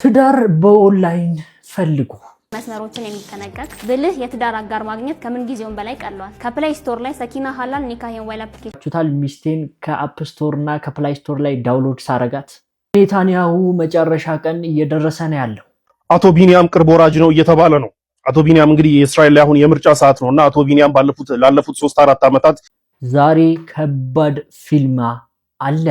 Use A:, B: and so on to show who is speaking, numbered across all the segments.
A: ትዳር በኦንላይን ፈልጉ
B: መስመሮችን የሚጠነቀቅ ብልህ የትዳር አጋር ማግኘት ከምን ጊዜውም በላይ ቀሏል። ከፕሌይ ስቶር ላይ ሰኪና ሐላል ኒካህ የሞባይል አፕሊኬሽን
A: ቹታል ሚስቴን ከአፕ ስቶር እና ከፕሌይ ስቶር ላይ ዳውንሎድ ሳረጋት ኔታንያሁ መጨረሻ ቀን እየደረሰ ነው ያለው።
C: አቶ ቢኒያም ቅርብ ወራጅ ነው እየተባለ ነው። አቶ ቢኒያም እንግዲህ የእስራኤል ላይ አሁን የምርጫ ሰዓት ነውና አቶ ቢኒያም ላለፉት 3-4 ዓመታት
A: ዛሬ ከባድ ፊልም አለ።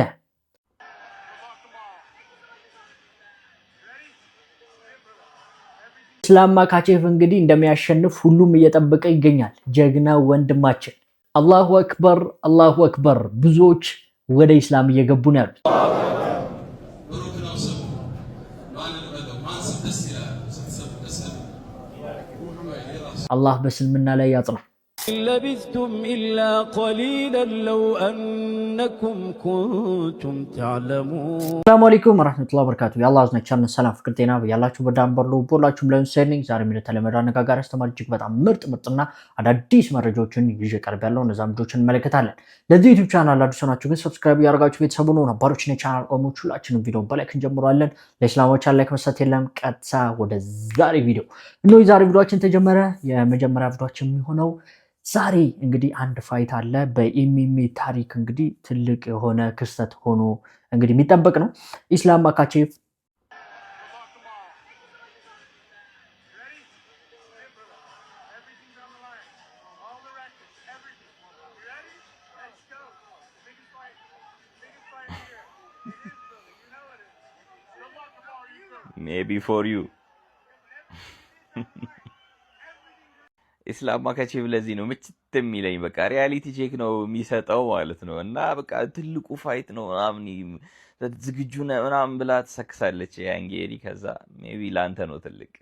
A: ኢስላም ማካቼቭ እንግዲህ እንደሚያሸንፍ ሁሉም እየጠበቀ ይገኛል። ጀግና ወንድማችን አላሁ አክበር አላሁ አክበር። ብዙዎች ወደ ኢስላም እየገቡ ነው ያሉት። አላህ በእስልምና ላይ ያጽና።
D: لبثتم إلا قليلا لو أنكم كنتم تعلمون
A: السلام عليكم ورحمة الله وبركاته يا الله عزنا ቻልን ሰላም ፍቅር ጤና ያላችሁ በዳንበር ነው ሁላችሁም ለምሰልኝ ዛሬ ምን ተለመደ አነጋጋሪ አስተማሪ እጅግ በጣም ምርጥና አዳዲስ መረጃዎችን ይዤ ቀርቤያለሁ። እነዛም ቪዲዮዎችን እንመለከታለን። ለዚህ ዩቲዩብ ቻናል አዲስ ሆናችሁ ግን ሰብስክራይብ ያደርጋችሁ ቤተሰቡ ነው። ነባሮች ቻናል ኦሞቹ ሁላችንም ቪዲዮ በላይክ እንጀምራለን። ለእስላሞች ላይክ መስጠት የለም። ቀጥታ ወደ ዛሬ ቪዲዮ ነው። ዛሬ ቪዲዮአችን ተጀመረ። የመጀመሪያ ቪዲዮአችን የሚሆነው ዛሬ እንግዲህ አንድ ፋይት አለ በኤምኤምኤ ታሪክ እንግዲህ ትልቅ የሆነ ክስተት ሆኖ እንግዲህ የሚጠበቅ ነው። ኢስላም ማካቼቭ
E: maybe for you ኢስላም ማካቼቭ ለዚህ ነው ምችት የሚለኝ። በቃ ሪያሊቲ ቼክ ነው የሚሰጠው ማለት ነው። እና በቃ ትልቁ ፋይት ነው ምናምን ዝግጁ ነህ ምናምን ብላ ትሰክሳለች ያንጌሪ። ከዛ ሜቢ ላንተ ነው ትልቅ፣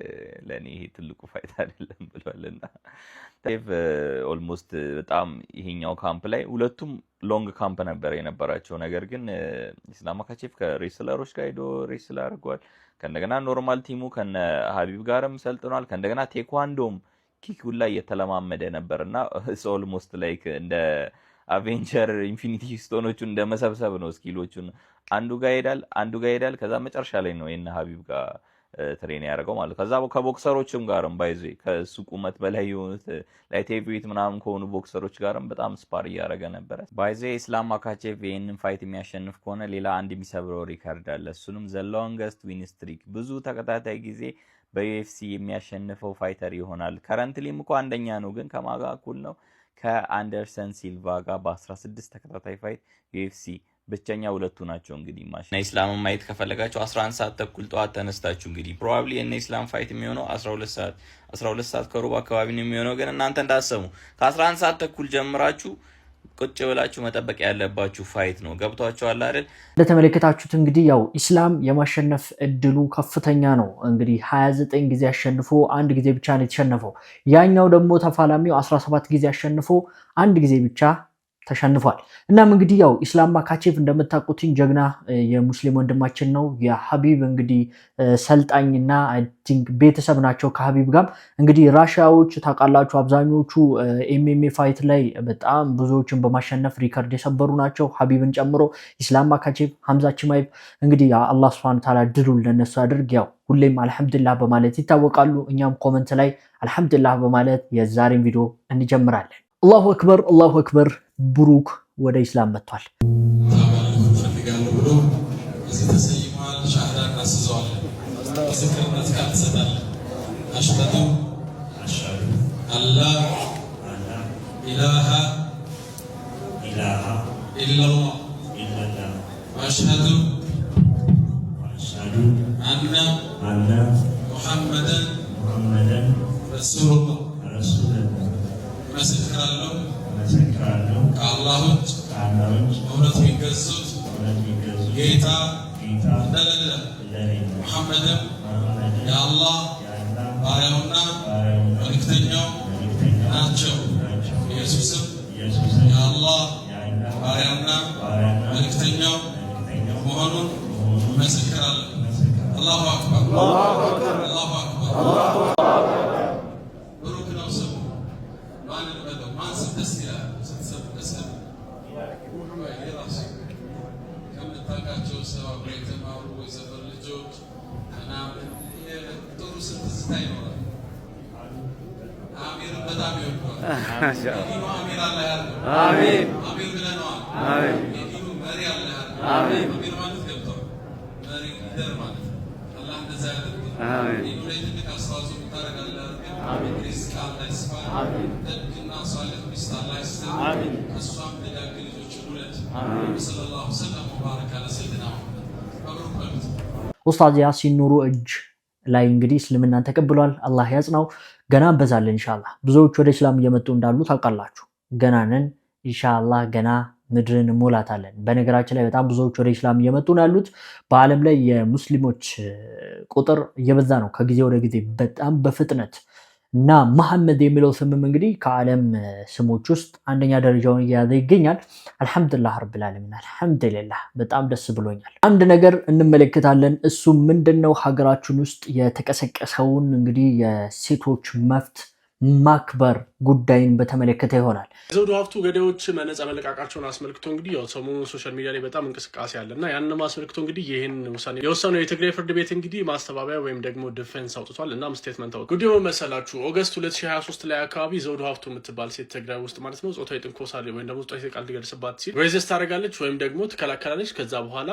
E: ለኔ ይሄ ትልቁ ፋይት አይደለም ብሏልና ኦልሞስት በጣም ይሄኛው ካምፕ ላይ ሁለቱም ሎንግ ካምፕ ነበር የነበራቸው። ነገር ግን ኢስላም ማካቼቭ ከሬስለሮች ጋር ሄዶ ሬስል አድርጓል። ከእንደገና ኖርማል ቲሙ ከነ ሀቢብ ጋርም ሰልጥኗል። ከእንደገና ቴኳንዶም ኪክ ላይ የተለማመደ ነበርና ኦልሞስት ላይክ እንደ አቬንጀር ኢንፊኒቲ ስቶኖቹን እንደ መሰብሰብ ነው ስኪሎቹን አንዱ ጋር ይሄዳል ከዛ መጨረሻ ላይ ነው የነ ሀቢብ ጋር ትሬን ያደርገው ማለት። ከዛ ከቦክሰሮችም ጋርም ባይዘ ከሱ ቁመት በላይ የሆኑት ላይት ሄቪዌት ምናምን ከሆኑ ቦክሰሮች ጋርም በጣም ስፓር እያደረገ ነበረ። ባይዘ ኢስላም ማካቼቭ ይህንን ፋይት የሚያሸንፍ ከሆነ ሌላ አንድ የሚሰብረው ሪከርድ አለ። እሱንም ዘ ሎንገስት ዊን ስትሪክ ብዙ ተከታታይ ጊዜ በዩኤፍሲ የሚያሸንፈው ፋይተር ይሆናል። ከረንትሊም እኮ አንደኛ ነው፣ ግን ከማጋ እኩል ነው ከአንደርሰን ሲልቫ ጋር በ16 ተከታታይ ፋይት ዩኤፍሲ ብቸኛ ሁለቱ ናቸው። እንግዲህ ማሽና ኢስላምን ማየት ከፈለጋችሁ 11 ሰዓት ተኩል ጠዋት ተነስታችሁ እንግዲህ ፕሮባብሊ የነ ኢስላም ፋይት የሚሆነው 12 ሰዓት ከሩብ አካባቢ ነው የሚሆነው። ግን እናንተ እንዳሰሙ ከ11 ሰዓት ተኩል ጀምራችሁ ቁጭ ብላችሁ መጠበቅ ያለባችሁ ፋይት ነው። ገብቷችኋል አይደል?
A: እንደተመለከታችሁት እንግዲህ ያው ኢስላም የማሸነፍ እድሉ ከፍተኛ ነው። እንግዲህ 29 ጊዜ አሸንፎ አንድ ጊዜ ብቻ ነው የተሸነፈው። ያኛው ደግሞ ተፋላሚው 17 ጊዜ አሸንፎ አንድ ጊዜ ብቻ ተሸንፏል። እናም እንግዲህ ያው ኢስላም ማካቼቭ እንደምታውቁት ጀግና የሙስሊም ወንድማችን ነው። የሀቢብ እንግዲህ ሰልጣኝና አይ ቲንክ ቤተሰብ ናቸው። ከሀቢብ ጋር እንግዲህ ራሽያዎች ታውቃላችሁ አብዛኞቹ ኤምኤምኤ ፋይት ላይ በጣም ብዙዎችን በማሸነፍ ሪከርድ የሰበሩ ናቸው፣ ሀቢብን ጨምሮ። ኢስላም ማካቼቭ፣ ሐምዛ ቺማይቭ እንግዲህ አላህ ሱብሃነሁ ወተዓላ ድሉን ለነሱ አድርግ። ያው ሁሌም አልሐምዱሊላህ በማለት ይታወቃሉ። እኛም ኮመንት ላይ አልሐምዱሊላህ በማለት የዛሬን ቪዲዮ እንጀምራለን። አላሁ አክበር አላሁ አክበር። ብሩክ ወደ ኢስላም መጥቷል።
F: አሽሀዱ አላ ኢላሃ ኢለላህ ወአሽሀዱ አነ ሙሐመደን ረሱሉላህ መሰክራለሁ ከአላህ ውጭ በእውነት የሚገዙት ጌታ እንደሌለ ሙሐመድም የአላህ ባሪያውና መልእክተኛው ናቸው። ኢየሱስም የአላህ ባሪያውና መልእክተኛው መሆኑን መሰክራለሁ። አላሁ አክበር አላሁ አክበር። ከምታውቃቸው ሰው የተማሩ የሰፈር ልጆች ምናምን ደስታ ይኖራል። አሚር በጣም ይወደዋል። የዲኑ አሚር አላህ ያድርገው። አሚን። አሚር ብለነዋል። አሚን። የዲኑ መሪ አላህ ያድርገው። አሚን። አሚር ማለት ገብቷል። መሪ ሊደር ማለት አላህ እንደዛ ያድርገው። አሚን። ዲኑ ላይ ትልቅ አስተዋጽኦ የምታደርግ አላህ ያድርገው። አሚን። ሪዝቅ አላህ ይስፋ። አሚን። ደግና ሷሊህ ሚስት አላህ ይስጥ። አሚን። እሷም ደጋግ ልጆች ሁለት። አሚን። ሰለላሁ ዐለይሂ ወሰለም ወባረከ ዐላ ሰይድና ሙሐመድ። መብሩክ በሉት።
A: ኡስታዝ ያሲን ኑሩ እጅ ላይ እንግዲህ እስልምናን ተቀብሏል። አላህ ያጽናው። ገና እንበዛለን ኢንሻአላህ። ብዙዎች ወደ እስላም እየመጡ እንዳሉ ታውቃላችሁ። ገና ነን ኢንሻአላህ። ገና ምድርን ሞላታለን። በነገራችን ላይ በጣም ብዙዎች ወደ እስላም እየመጡ ነው ያሉት። በዓለም ላይ የሙስሊሞች ቁጥር እየበዛ ነው ከጊዜ ወደ ጊዜ በጣም በፍጥነት እና መሐመድ የሚለው ስምም እንግዲህ ከዓለም ስሞች ውስጥ አንደኛ ደረጃውን እየያዘ ይገኛል። አልሐምዱሊላህ ረብል ዓለሚን አልሐምዱሊላህ በጣም ደስ ብሎኛል። አንድ ነገር እንመለከታለን። እሱ ምንድነው? ሀገራችን ውስጥ የተቀሰቀሰውን እንግዲህ የሴቶች መብት ማክበር ጉዳይን በተመለከተ ይሆናል።
G: ዘውዱ ሀብቱ ገዳዮች ነፃ መለቃቃቸውን አስመልክቶ እንግዲህ ያው ሰሞኑን ሶሻል ሚዲያ ላይ በጣም እንቅስቃሴ አለና ያንንም አስመልክቶ እንግዲህ ይህን ውሳኔ የወሰነው የትግራይ ፍርድ ቤት እንግዲህ ማስተባበያ ወይም ደግሞ ዲፌንስ አውጥቷል። እናም ስቴትመንት አውጥቷል። ጉዳዩ መሰላችሁ ኦገስት 2023 ላይ አካባቢ ዘውዱ ሀብቱ የምትባል ሴት ትግራይ ውስጥ ማለት ነው ጾታዊ ትንኮሳ ወይም ደግሞ ጾታዊ ጥቃት ሊደርስባት ሲል ሬዚስት ታደርጋለች ወይም ደግሞ ትከላከላለች። ከዛ በኋላ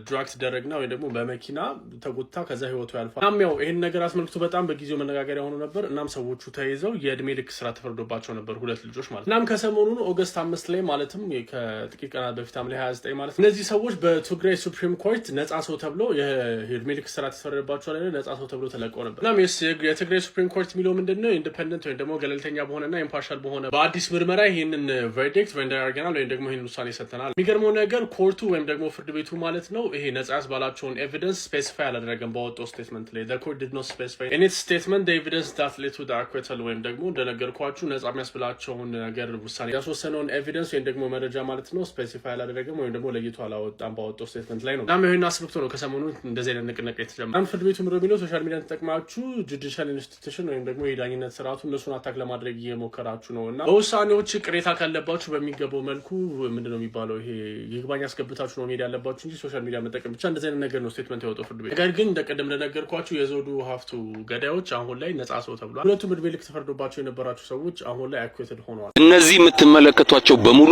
G: ድራግ ትደረግና ወይም ደግሞ በመኪና ተጎታ ከዛ ህይወቱ ያልፋል። እናም ያው ይህን ነገር አስመልክቶ በጣም በጊዜው መነጋገሪያ ሆኖ ነበር። እናም ሰዎቹ ተይዘው የእድሜ ልክ ስራ ተፈርዶባቸው ነበር ሁለት ልጆች ማለት ነው። እናም ከሰሞኑን ኦገስት 5 ላይ ማለትም ከጥቂት ቀናት በፊት ሐምሌ 29 ማለት ነው እነዚህ ሰዎች በትግራይ ሱፕሪም ኮርት ነፃ ሰው ተብሎ የእድሜ ልክ ስራ ተፈረደባቸው ላይ ነፃ ሰው ተብሎ ተለቀው ነበር። እናም የትግራይ ሱፕሪም ኮርት የሚለው ምንድነው ኢንዲፔንደንት ወይም ደግሞ ገለልተኛ በሆነና ኢምፓርሻል በሆነ በአዲስ ምርመራ ይህንን ቨርዲክት ሬንደር አድርገናል ወይም ደግሞ ይህንን ውሳኔ ሰጥተናል። የሚገርመው ነገር ኮርቱ ወይም ደግሞ ፍርድ ቤቱ ማለት ነው ይሄ ነፃ ያስባላቸውን ኤቪደንስ ስፔሲፋይ አላደረገም ባወጣው ስቴትመንት ላይ the court did not specify in its statement the evidence that led to the acquittal ወይም ደግሞ እንደነገርኳችሁ ነፃ የሚያስብላቸውን ነገር ውሳኔ ያስወሰነውን ኤቪደንስ ወይም ደግሞ መረጃ ማለት ነው ስፔሲፋይ አላደረገም ወይም ደግሞ ለይቶ አላወጣም ባወጣው ስቴትመንት ላይ ነው። እናም ይሄን አስመልክቶ ነው ከሰሞኑ እንደዚህ አይነት ንቅናቄ የተጀመረው። ፍርድ ቤቱ ምሮ የሚለው ሶሻል ሚዲያን ተጠቅማችሁ ጁዲሻል ኢንስቲትዩሽን ወይም ደግሞ የዳኝነት ስርዓቱ እነሱን አታክ ለማድረግ እየሞከራችሁ ነው እና በውሳኔዎች ቅሬታ ካለባችሁ በሚገባው መልኩ ምንድነው የሚባለው ይሄ ይግባኝ አስገብታችሁ ነው መሄድ ያለባችሁ እንጂ ሶሻል ሚዲያ መጠቀም ብቻ እንደዚህ አይነት ነገር ነው ስቴትመንት ያወጣው ፍርድ ቤት። ነገር ግን እንደቀደም እንደነገርኳችሁ የዘውዱ ሀብቱ ገዳዮች አሁን ላይ ነፃ ሰው ተብሏል። ሁለቱም እድሜ ልክ ተፈርዶባቸው የነበራችሁ ሰዎች አሁን ላይ አኩዌትድ ሆነዋል።
H: እነዚህ የምትመለከቷቸው በሙሉ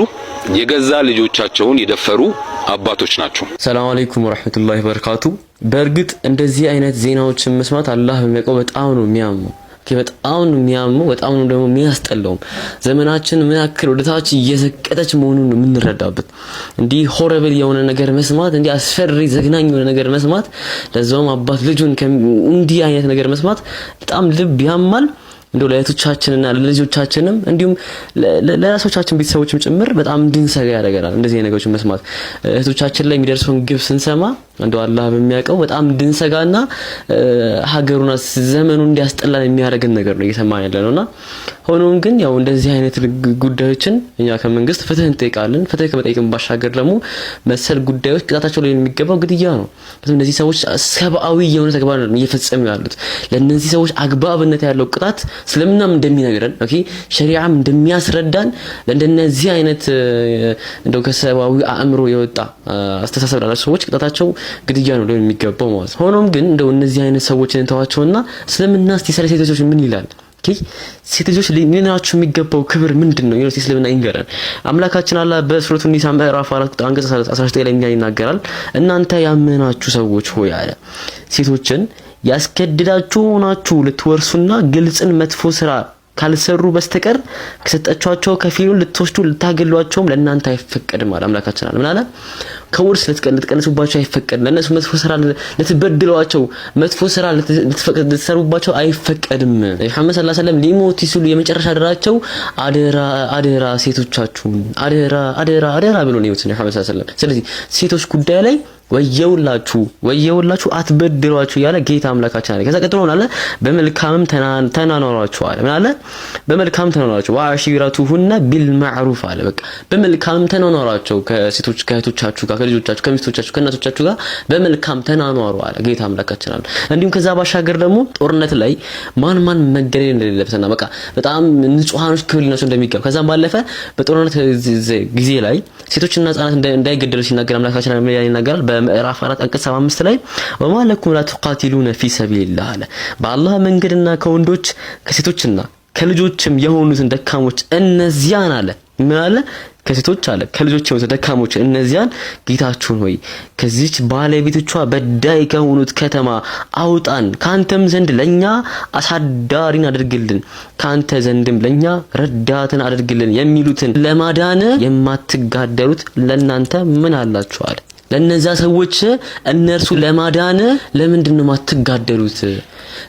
H: የገዛ ልጆቻቸውን የደፈሩ አባቶች ናቸው። ሰላም አለይኩም ወራህመቱላሂ ወበረካቱ። በእርግጥ እንደዚህ አይነት ዜናዎችን መስማት አላህ በሚያውቀው በጣም ነው የሚያመው። በጣም ነው የሚያመው፣ በጣም ነው ደግሞ የሚያስጠላው። ዘመናችን ምን ያክል ወደታች እየዘቀጠች መሆኑን ነው የምንረዳበት። እንዲህ ሆረብል የሆነ ነገር መስማት፣ እንዲህ አስፈሪ ዘግናኝ የሆነ ነገር መስማት፣ ለዛውም አባት ልጁን እንዲህ አይነት ነገር መስማት በጣም ልብ ያማል። እንደው ለእህቶቻችንና ለልጆቻችንም እንዲሁም ለራሶቻችን ቤተሰቦችም ጭምር በጣም እንድንሰጋ ያደርገናል። እንደዚህ ነገሮችን መስማት እህቶቻችን ላይ የሚደርሰውን ግፍ ስንሰማ እንደው አላህ በሚያውቀው በጣም እንድንሰጋና ሀገሩና ዘመኑ እንዲያስጠላን የሚያደርገን ነገር ነው እየሰማን ያለነውና ሆኖም ግን ያው እንደዚህ አይነት ጉዳዮችን እኛ ከመንግስት ፍትህ እንጠይቃለን። ፍትህ ከመጠየቅም ባሻገር ደግሞ መሰል ጉዳዮች ቅጣታቸው ላይ የሚገባው ግድያ ነው። እነዚህ ሰዎች ሰብአዊ የሆነ ተግባር ነው እየፈጸሙ ያሉት። ለእነዚህ ሰዎች አግባብነት ያለው ቅጣት ስለምናም እንደሚነግረን ኦኬ ሸሪዓም እንደሚያስረዳን ለእንደነዚህ አይነት እንደው ከሰብአዊ አእምሮ የወጣ አስተሳሰብ ላላቸው ሰዎች ቅጣታቸው ግድያ ነው ሊሆን የሚገባው ማለት ነው። ሆኖም ግን እንደው እነዚህ አይነት ሰዎችን እንተዋቸውና ስለምንና እስቲ ስለ ሴቶች ምን ይላል? ሴቶች ሊኖራቸው የሚገባው ክብር ምንድነው? ይኸው እስልምና ይንገረን። አምላካችን አላህ በሱረቱ ኒሳ ምዕራፍ 4 አንቀጽ 19 ላይ ይናገራል። እናንተ ያመናችሁ ሰዎች ሆይ አለ ሴቶችን ያስገድዳችሁ ሆናችሁ ልትወርሱና ግልጽን መጥፎ ስራ ካልሰሩ በስተቀር ከሰጣችኋቸው ከፊሉን ልትወስዱ ልታገሏቸውም ለእናንተ አይፈቀድም አለ አምላካችን አለ። ምን አለ? ከውርስ ልትቀንሱባቸው አይፈቀድም። ለነሱ መጥፎ ስራ ልትበድሏቸው መጥፎ ስራ ልትሰሩባቸው አይፈቀድም። መሐመድ ሰለላሁ ዐለይሂ ወሰለም ሊሞቱ ሲሉ የመጨረሻ አደራቸው አደራ ሴቶቻችሁን አደራ ብሎ ነው የወሰነው መሐመድ ሰለላሁ ዐለይሂ ወሰለም። ስለዚህ ሴቶች ጉዳይ ላይ ወየውላችሁ አትበድሏቸው ያለ ጌታ አምላካችን አለ። ከዛ ቀጥሎ አለ በመልካምም ተናኗሯቸው አለ። ምን አለ? በመልካም ተናኗሯቸው ወአሺራቱሁነ ቢልማዕሩፍ አለ። በቃ በመልካም ተናኗሯቸው ከሴቶች ከእህቶቻችሁ ጋር ከልጆቻችሁ ከሚስቶቻችሁ ከእናቶቻችሁ ጋር በመልካም ተናኗሩ አለ ጌታ አምላካችን አለ። እንዲሁም ከዛ ባሻገር ደግሞ ጦርነት ላይ ማን መገደል እንደሌለበትና በቃ በጣም ንጹሃኖች ክፍል ሊነሱ እንደሚገባ ከዛም ባለፈ በጦርነት ጊዜ ላይ ሴቶችና ህፃናት እንዳይገደሉ ሲናገር አምላካችን ይናገራል። በምዕራፍ 4 አንቀጽ 75 ላይ ወማ ለኩም ላ ተቃቲሉነ ፊ ሰቢልላህ አለ በአላህ መንገድና ከወንዶች ከሴቶችና ከልጆችም የሆኑትን ደካሞች እነዚያን አለ ምን አለ ከሴቶች አለ ከልጆች የሆኑት ደካሞች እነዚያን ጌታችሁን ሆይ ከዚች ባለቤቶቿ በዳይ ከሆኑት ከተማ አውጣን ካንተም ዘንድ ለኛ አሳዳሪን አድርግልን ካንተ ዘንድም ለኛ ረዳትን አድርግልን የሚሉትን ለማዳን የማትጋደሉት ለናንተ ምን አላችሁ አለ ለነዛ ሰዎች እነርሱ ለማዳን ለምንድነው ማትጋደሉት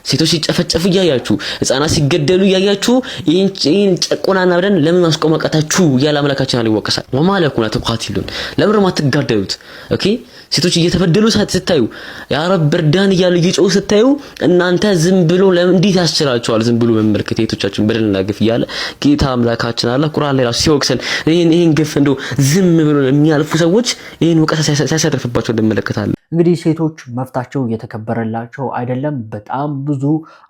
H: ሴቶች ሲጨፈጨፉ ያያችሁ ህፃናት ሲገደሉ ያያችሁ ይህን ጨቆናና ብለን ለምን ማስቆማቀታችሁ ያለ አምላካችን አልወቀሳል ወማለኩና ተቃቲሉን ለምን ማትጋደሉት ኦኬ ሴቶች እየተበደሉ ስታዩ ያ ረብ እርዳን እያሉ እየጮሁ ስታዩ እናንተ ዝም ብሎ ለምን እንዴት ያስችላችኋል ዝም ብሎ መመልከት ሴቶቻችን በደልና ግፍ ይያለ ጌታ አምላካችን አላህ ቁርአን ላይ ራሱ ሲወቅሰን ይሄን ግፍ እንደው ዝም ብሎ የሚያልፉ ሰዎች ይሄን ወቀሳ ሲያሰርፍባቸው እንደመለከታለን
A: እንግዲህ ሴቶች መፍታቸው እየተከበረላቸው አይደለም በጣም ብዙ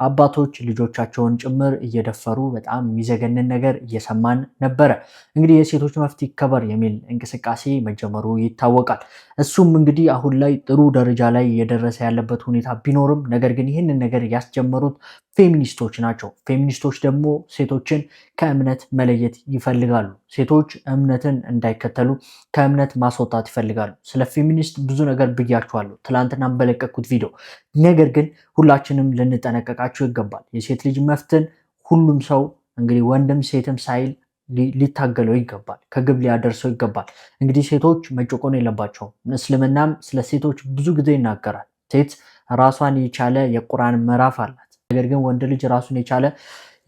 A: አባቶች ልጆቻቸውን ጭምር እየደፈሩ በጣም የሚዘገንን ነገር እየሰማን ነበር እንግዲህ የሴቶች መፍት ይከበር የሚል እንቅስቃሴ መጀመሩ ይታወቃል እሱም እንግዲህ አሁን ላይ ጥሩ ደረጃ ላይ የደረሰ ያለበት ሁኔታ ቢኖርም ነገር ግን ይህንን ነገር ያስጀመሩት ፌሚኒስቶች ናቸው ፌሚኒስቶች ደግሞ ሴቶችን ከእምነት መለየት ይፈልጋሉ ሴቶች እምነትን እንዳይከተሉ ከእምነት ማስወጣት ይፈልጋሉ ስለ ፌሚኒስት ብዙ ነገር ብያችኋለሁ ትላንትና በለቀኩት ቪዲዮ ነገር ግን ሁላችንም ልንጠነቀቃቸው ይገባል የሴት ልጅ መፍትን ሁሉም ሰው እንግዲህ ወንድም ሴትም ሳይል ሊታገለው ይገባል ከግብ ሊያደርሰው ይገባል እንግዲህ ሴቶች መጨቆን የለባቸውም እስልምናም ስለ ሴቶች ብዙ ጊዜ ይናገራል ሴት ራሷን የቻለ የቁርአን ምዕራፍ አላት ነገር ግን ወንድ ልጅ ራሱን የቻለ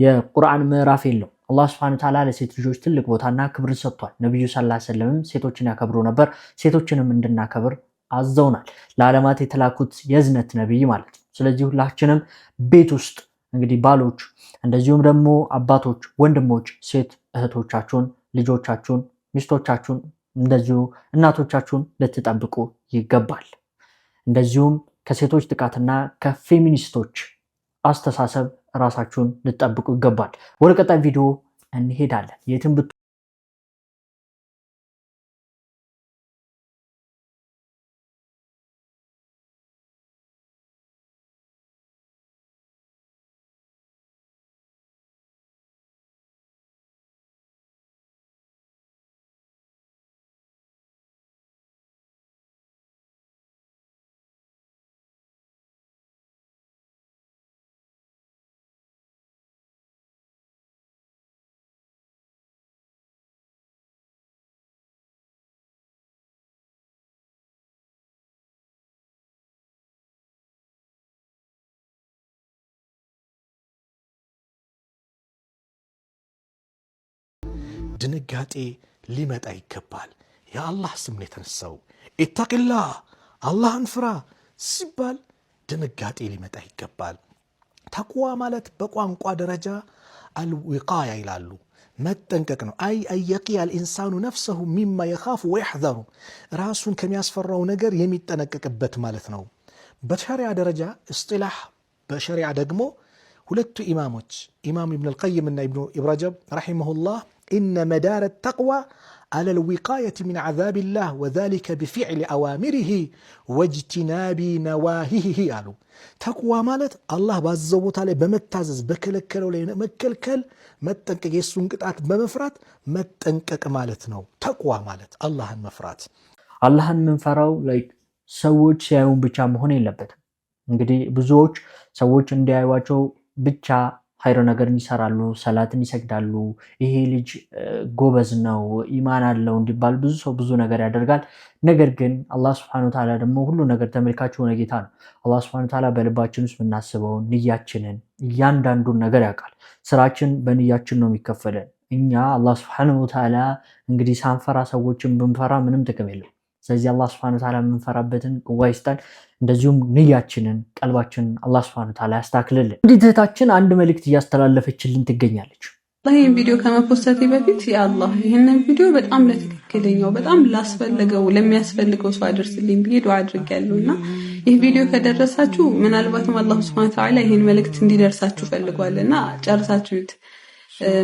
A: የቁርአን ምዕራፍ የለው አላህ Subhanahu Wa Ta'ala ለሴት ልጆች ትልቅ ቦታና ክብር ሰጥቷል ነብዩ ሰለላሁ ዐለይሂ ወሰለም ሴቶችን ያከብሩ ነበር ሴቶችንም እንድናከብር አዘውናል ለዓለማት የተላኩት የዝነት ነብይ ማለት ነው ስለዚህ ሁላችንም ቤት ውስጥ እንግዲህ ባሎች እንደዚሁም ደግሞ አባቶች ወንድሞች ሴት እህቶቻችሁን ልጆቻችሁን ሚስቶቻችሁን እንደዚሁ እናቶቻችሁን ልትጠብቁ ይገባል እንደዚሁም ከሴቶች ጥቃትና ከፌሚኒስቶች አስተሳሰብ ራሳችሁን ልትጠብቁ ይገባል ወደ ቀጣይ ቪዲዮ እንሄዳለን የትም
I: ድንጋጤ ሊመጣ ይገባል የአላህ ስም ነው የተነሳው ኢተቂላህ አላህን ፍራ ሲባል ድንጋጤ ሊመጣ ይገባል ተቅዋ ማለት በቋንቋ ደረጃ አልዊቃያ ይላሉ መጠንቀቅ ነው አይ አየቂያ الانسان نفسه مما يخاف ويحذر ራሱን ከሚያስፈራው ነገር የሚጠነቀቅበት ማለት ነው በሸሪዓ ደረጃ እስጢላህ በሸሪዓ ደግሞ ሁለቱ ኢማሞች ኢማም ኢብኑ አልቀይም እና ኢብኑ ረጀብ ረሂመሁላህ إن مدار التقوى على الوقاية من عذاب الله وذلك بفعل أوامره واجتناب نواهيه قالوا تقوى مالت الله بعزه وتعالى بمتعزز بكلكل ولا مكلكل متنكك يسون قطعت بمفرات متنكك مالتنا تقوى مالت الله المفرات
A: አላህን መንፈራው ላይክ ሰዎች ሲያዩን ብቻ መሆን የለበትም እንግዲህ ብዙዎች ሰዎች እንዲያዩዋቸው ብቻ ኸይር ነገርን ይሰራሉ ሰላትን ይሰግዳሉ ይሄ ልጅ ጎበዝ ነው ኢማን አለው እንዲባል ብዙ ሰው ብዙ ነገር ያደርጋል ነገር ግን አላህ Subhanahu Wa Ta'ala ደግሞ ሁሉ ነገር ተመልካች ሆነ ጌታ ነው አላህ Subhanahu Wa Ta'ala በልባችን ውስጥ እናስበው ንያችንን እያንዳንዱን ነገር ያውቃል ስራችን በንያችን ነው የሚከፈለን እኛ አላህ Subhanahu Wa Ta'ala እንግዲህ ሳንፈራ ሰዎችን ብንፈራ ምንም ጥቅም የለም ስለዚህ አላህ Subhanahu Wa Ta'ala የምንፈራበትን ቁዋ ይስጣን እንደዚሁም ንያችንን ቀልባችንን አላህ Subhanahu Wa Ta'ala ያስተካክልልን እንዲታችን አንድ መልእክት ያስተላለፈችልን ትገኛለች
J: ይሄን ቪዲዮ ከመፖስተቴ በፊት ያአላህ ይሄንን ቪዲዮ በጣም ለተከከለኛው በጣም ላስፈልገው ለሚያስፈልገው ሰው አድርስልኝ ብዬ ዱዓ አድርጌያለሁና ይሄ ቪዲዮ ከደረሳችሁ ምናልባትም አላህ Subhanahu Wa Ta'ala ይሄን መልእክት እንዲደርሳችሁ ፈልጓልና ጨርሳችሁት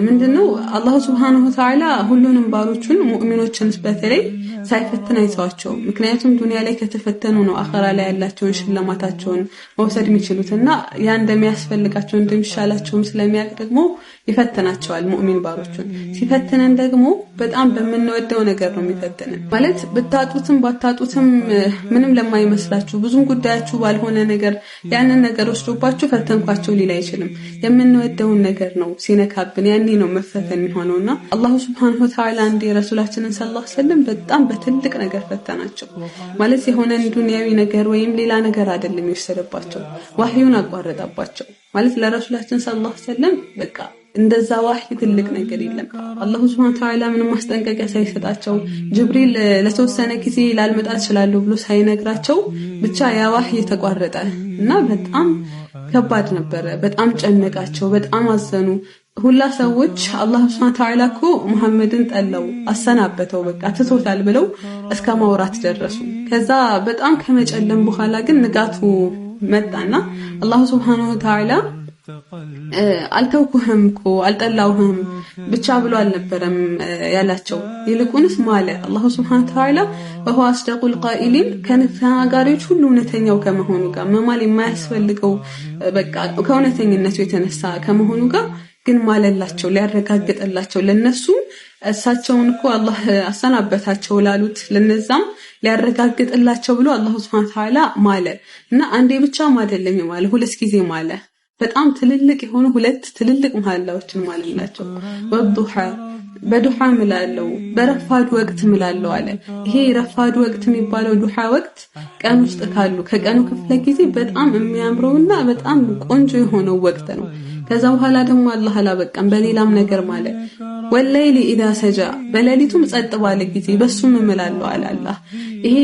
J: ምንድነው አላህ Subhanahu Wa Ta'ala ሁሉንም ባሮቹን ሙእሚኖችን በተለይ ሳይፈትን አይተዋቸው። ምክንያቱም ዱንያ ላይ ከተፈተኑ ነው አኺራ ላይ ያላቸውን ሽልማታቸውን መውሰድ የሚችሉትና ያ እንደሚያስፈልጋቸው እንደሚሻላቸውም ስለሚያውቅ ደግሞ ይፈትናቸዋል ሙእሚን ባሮቹን። ሲፈትነን ደግሞ በጣም በምንወደው ነገር ነው የሚፈትነን። ማለት ብታጡትም ባታጡትም ምንም ለማይመስላችሁ ብዙም ጉዳያችሁ ባልሆነ ነገር ያንን ነገር ወስዶባችሁ ፈተንኳቸው ሊል አይችልም። የምንወደውን ነገር ነው ሲነካብን ያኔ ነው መፈተን የሚሆነውና አላሁ ሱብሓነሁ ወተዓላ እንደ ረሱላችንን ሰለላሁ ዐለይሂ ወሰለም በጣም በትልቅ ነገር ፈተናቸው። ማለት የሆነን ዱንያዊ ነገር ወይም ሌላ ነገር አይደለም የወሰደባቸው፣ ወህዩን አቋረጠባቸው። ማለት ለረሱላችን ሰለላሁ ዐለይሂ ወሰለም በቃ እንደዛ ወህይ ትልቅ ነገር የለም። አላሁ ሱብሓነሁ ወተዓላ ምንም ማስጠንቀቂያ ሳይሰጣቸው ጅብሪል ለተወሰነ ጊዜ ላልመጣ እችላለሁ ብሎ ሳይነግራቸው ብቻ ያ ወህይ ተቋረጠ እና በጣም ከባድ ነበረ። በጣም ጨነቃቸው፣ በጣም አዘኑ። ሁላ ሰዎች አላህ ሱብሓነሁ ወተዓላ እኮ ሙሐመድን ጠላው አሰናበተው በቃ ትቶታል ብለው እስከ ማውራት ደረሱ። ከዛ በጣም ከመጨለም በኋላ ግን ንጋቱ መጣና አላህ ሱብሓነሁ ወተዓላ አልተውኩህም እኮ አልጠላውህም ብቻ ብሎ አልነበረም ያላቸው። ይልቁንስ ማለ አላህ ሱብሓነሁ ወተዓላ ወሁወ አስደቁል ቃኢሊን ከተናጋሪዎች ሁሉ እውነተኛው ከመሆኑ ጋር መማል የማያስፈልገው በቃ ከእውነተኝነቱ የተነሳ ከመሆኑ ጋር ግን ማለላቸው ሊያረጋግጥላቸው ለነሱ እሳቸውን እኮ አላህ አሰናበታቸው ላሉት ለነዛም ሊያረጋግጥላቸው ብሎ አላህ ሱብሓነሁ ወተዓላ ማለ እና አንዴ ብቻ አይደለም ማለ፣ ሁለት ጊዜ ማለ። በጣም ትልልቅ የሆኑ ሁለት ትልልቅ መሐላዎችን ማለላቸው። ወዱሃ በዱሃ ምላለው በረፋድ ወቅት ምላለው አለ። ይሄ ረፋድ ወቅት የሚባለው ዱሃ ወቅት ቀን ውስጥ ካሉ ከቀኑ ክፍለ ጊዜ በጣም የሚያምረውና በጣም ቆንጆ የሆነው ወቅት ነው። ከዛ በኋላ ደግሞ አላህ አላበቃም በሌላም ነገር ማለት ወለይሊ ኢዛ ሰጃ በሌሊቱም ጸጥ ባለ ጊዜ በሱም እምላለው አለ አላህ። ይሄ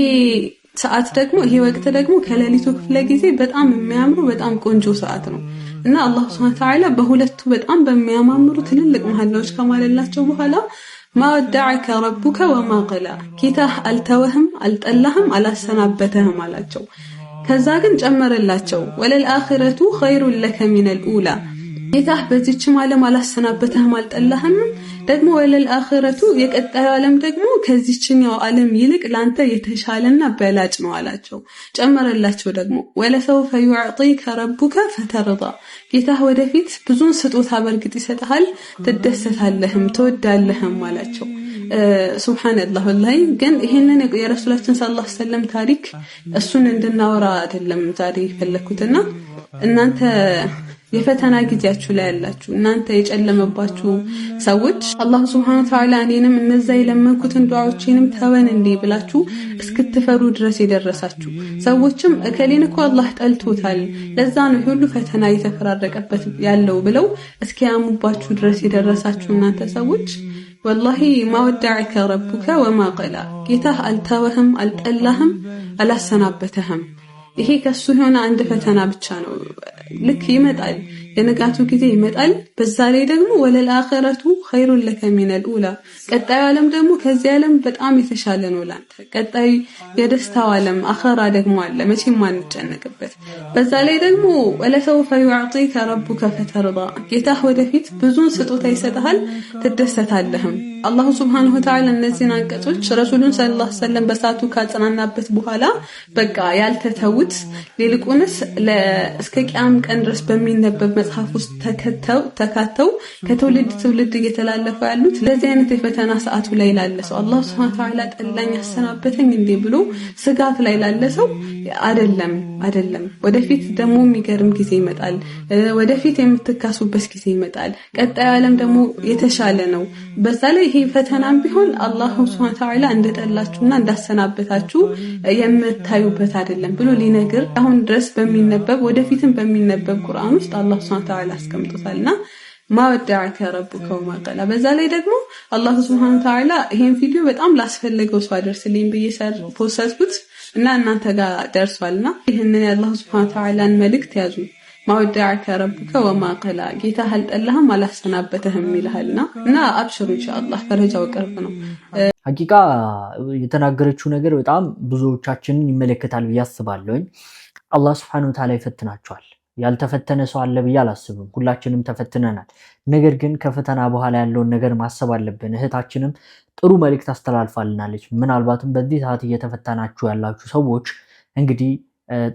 J: ሰዓት ደግሞ ይሄ ወቅት ደግሞ ከሌሊቱ ክፍለ ጊዜ በጣም የሚያምሩ በጣም ቆንጆ ሰዓት ነው እና አላህ ሱብሓነሁ ወተዓላ በሁለቱ በጣም በሚያማምሩ ትልልቅ መሐላዎች ከማለላቸው በኋላ ማወዳዐከ ረቡከ ወማ ቀላ ጌታህ አልተወህም አልጠላህም አላሰናበተህም አላቸው። ከዛ ግን ጨመረላቸው ወለልአኺረቱ ኸይሩን ለከ ሚነል ኡላ ጌታህ በዚህችም ዓለም አላሰናበተህም አልጠላህም ደግሞ ወለልአኺረቱ የቀጣዩ ዓለም ደግሞ ከዚህኛው ዓለም ይልቅ ላንተ የተሻለና በላጭ ነው አላቸው። ጨመረላቸው ደግሞ ወለሰውፈ ዩዕጢከ ረቡከ ፈተርዳ ጌታህ ወደፊት ብዙን ስጦታ በርግጥ ይሰጥሃል ትደሰታለህም ትወዳለህም አላቸው። ሱብሃንአላህ ወላሂ ግን ይሄንን የረሱላችን ሰለላሁ ዐለይሂ ወሰለም ታሪክ እሱን እንድናወራ አይደለም ዛሬ ፈለኩትና እናንተ የፈተና ጊዜያችሁ ላይ ያላችሁ እናንተ የጨለመባችሁ ሰዎች አላህ ሱብሓነሁ ወተዓላ እኔንም እነዛ የለመንኩትን ዱዓዎቼንም ተወን እንዴ ብላችሁ እስክትፈሩ ድረስ የደረሳችሁ ሰዎችም እከሌን እኮ አላህ ጠልቶታል ለዛ ነው ሁሉ ፈተና እየተፈራረቀበት ያለው ብለው እስኪያሙባችሁ ድረስ የደረሳችሁ እናንተ ሰዎች ወላሂ ማወዳዐከ ረቡከ ወማ ቀላ ጌታህ አልተወህም አልጠላህም አላሰናበተህም። ይሄ ከሱ የሆነ አንድ ፈተና ብቻ ነው። ልክ ይመጣል የነጋቱ ጊዜ ይመጣል። በዛ ላይ ደግሞ ወለልአኺረቱ ኸይሩን ለከ ሚነል ኡላ ቀጣዩ ዓለም ደግሞ ከዚህ ዓለም በጣም የተሻለ ነው ላንተ። ቀጣዩ የደስታው ዓለም አኺራ ደግሞ አለ መቼም ማንጨነቅበት። በዛ ላይ ደግሞ ወለሰውፈ ዩዕጢከ ረቡከ ፈተርዳ ጌታህ ወደፊት ብዙን ስጦታ ይሰጥሃል ትደሰታለህም። አላሁ ሱብሓነሁ ወተዓላ እነዚህን አንቀጾች ረሱሉን ሰለላሁ ዐለይሂ ወሰለም በሳቱ ካጽናናበት በኋላ በቃ ያልተተውት ይልቁንስ እስከ ቂያም ቀን ድረስ በሚነበብ መጽሐፍ ውስጥ ተካተው ከትውልድ ትውልድ እየተላለፈ ያሉት ለዚህ አይነት የፈተና ሰዓቱ ላይ ላለሰው አላህ ሱብሓነሁ ወተዓላ ጠላኝ አሰናበተኝ እንዴ ብሎ ስጋት ላይ ላለሰው አይደለም ወደፊት ደግሞ የሚገርም ጊዜ ይመጣል። ወደፊት የምትካሱበት ጊዜ ይመጣል። ቀጣዩ ዓለም ደግሞ የተሻለ ነው። በዛ ላይ ይሄ ፈተናም ቢሆን አላህ ሱብሓነሁ ወተዓላ እንደጠላችሁና እንዳሰናበታችሁ የምታዩበት አይደለም ብሎ ሊነግር አሁን ድረስ በሚነበብ ወደፊትም በሚነበብ ቁርአን ውስጥ አላህ ሱብሓነሁ ወተዓላ አስቀምጦታልና ማወዳዐከ ረቡከ ወማ ቀላ። በዛ ላይ ደግሞ አላህ ሱብሓነሁ ወተዓላ ይሄን ቪዲዮ በጣም ላስፈለገው ሰው አደርስልኝ ብዬ ፖስትኩት እና እናንተ ጋር ደርሷልና ይሄንን የአላህ ሱብሓነሁ ወተዓላን መልእክት ያዙ። ማወዳዐከ ረቡከ ወማ ቀላ ጌታህ አልጠላህም አላሰናበተህም ይልሃልና እና አብሽሩ ኢንሻአላህ ፈረጃው ቅርብ ነው።
A: ሐቂቃ የተናገረችው ነገር በጣም ብዙዎቻችንን ይመለከታል ብዬ አስባለሁ። አላህ ሱብሓነሁ ወተዓላ ይፈትናቸዋል። ያልተፈተነ ሰው አለ ብዬ አላስብም። ሁላችንም ተፈትነናል። ነገር ግን ከፈተና በኋላ ያለውን ነገር ማሰብ አለብን። እህታችንም ጥሩ መልእክት አስተላልፋልናለች። ምናልባትም በዚህ ሰዓት እየተፈተናችሁ ያላችሁ ሰዎች እንግዲህ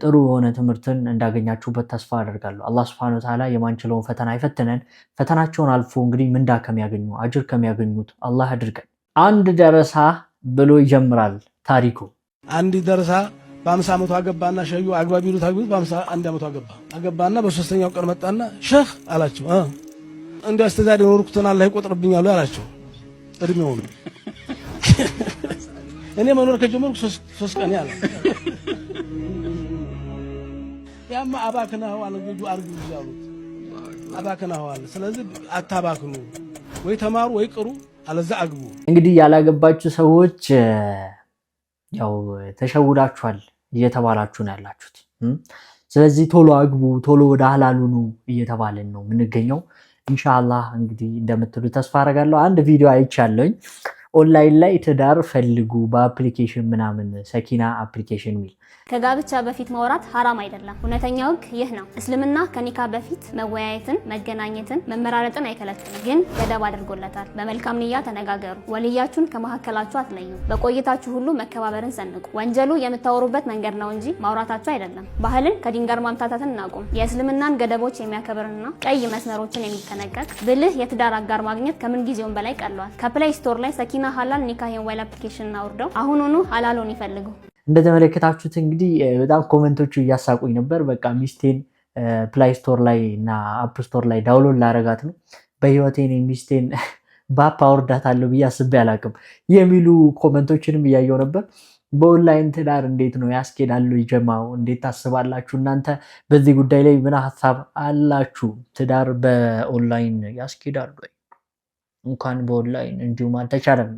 A: ጥሩ የሆነ ትምህርትን እንዳገኛችሁበት ተስፋ አደርጋለሁ። አላህ Subhanahu Wa Ta'ala የማንችለውን ፈተና አይፈትነን። ፈተናቸውን አልፎ እንግዲህ ምንዳ ከሚያገኙ አጅር ከሚያገኙት አላህ አድርገን። አንድ ደረሳ ብሎ ይጀምራል ታሪኩ።
K: አንድ ደረሳ በ50 ዓመቱ አገባና ሸዩ አግባብ ይሉት አግብት በ51 ዓመቱ አገባና በ3ኛው ቀን መጣና ሼህ አላቸው እንደ አስተዛሪ ወርኩተና አላህ ይቆጥርብኛል አላቸው። እድሜው ነው እኔ መኖር ከጀመርኩ 3 ቀን ያለ ያማ አባክናው አለ ልጁ አርጉ ይያሉት አባክናው አለ። ስለዚህ አታባክኑ፣ ወይ ተማሩ ወይ ቅሩ አለዛ አግቡ።
A: እንግዲህ ያላገባችሁ ሰዎች ያው ተሸውዳችኋል እየተባላችሁ ነው ያላችሁት። ስለዚህ ቶሎ አግቡ፣ ቶሎ ወደ ሐላሉ ነው እየተባለን ነው የምንገኘው። ኢንሻአላህ እንግዲህ እንደምትሉ ተስፋ አደርጋለሁ። አንድ ቪዲዮ አይቻለኝ ኦንላይን ላይ ትዳር ፈልጉ በአፕሊኬሽን ምናምን ሰኪና አፕሊኬሽን ሚል
B: ከጋብቻ በፊት ማውራት ሐራም አይደለም። እውነተኛው ህግ ይህ ነው። እስልምና ከኒካ በፊት መወያየትን፣ መገናኘትን፣ መመራረጥን አይከለክልም፣ ግን ገደብ አድርጎለታል። በመልካም ንያ ተነጋገሩ። ወልያችሁን ከመሐከላችሁ አትለዩ። በቆይታችሁ ሁሉ መከባበርን ሰንቁ። ወንጀሉ የምታወሩበት መንገድ ነው እንጂ ማውራታችሁ አይደለም። ባህልን ከዲን ጋር ማምታታትን እናቁም። የእስልምናን ገደቦች የሚያከብርና ቀይ መስመሮችን የሚጠነቀቅ ብልህ የትዳር አጋር ማግኘት ከምን ጊዜውም በላይ ቀሏል። ከፕሌይ ስቶር ላይ ሰኪና ሐላል ኒካህ ሞባይል አፕሊኬሽን አውርደው አሁኑኑ ሐላሉን ይፈልጉ።
A: እንደተመለከታችሁት እንግዲህ በጣም ኮሜንቶቹ እያሳቁኝ ነበር። በቃ ሚስቴን ፕላይ ስቶር ላይ እና አፕ ስቶር ላይ ዳውንሎድ ላረጋት ነው፣ በህይወቴ ነው ሚስቴን ባፕ አወርዳታለሁ ብዬ አስቤ አላቅም የሚሉ ኮሜንቶችንም እያየው ነበር። በኦንላይን ትዳር እንዴት ነው ያስኬዳሉ? ይጀማው እንዴት ታስባላችሁ? እናንተ በዚህ ጉዳይ ላይ ምን ሐሳብ አላችሁ? ትዳር በኦንላይን ያስኬዳሉ ወይ? እንኳን በኦንላይን እንዲሁም አልተቻለም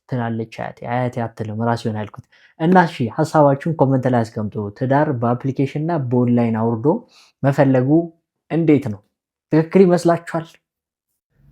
A: ትላለች አያቴ አትልም ራስ ይሆን ያልኩት። እና እሺ ሐሳባችሁን ኮሜንት ላይ አስቀምጡ። ትዳር በአፕሊኬሽን እና በኦንላይን አውርዶ መፈለጉ እንዴት ነው? ትክክል ይመስላችኋል?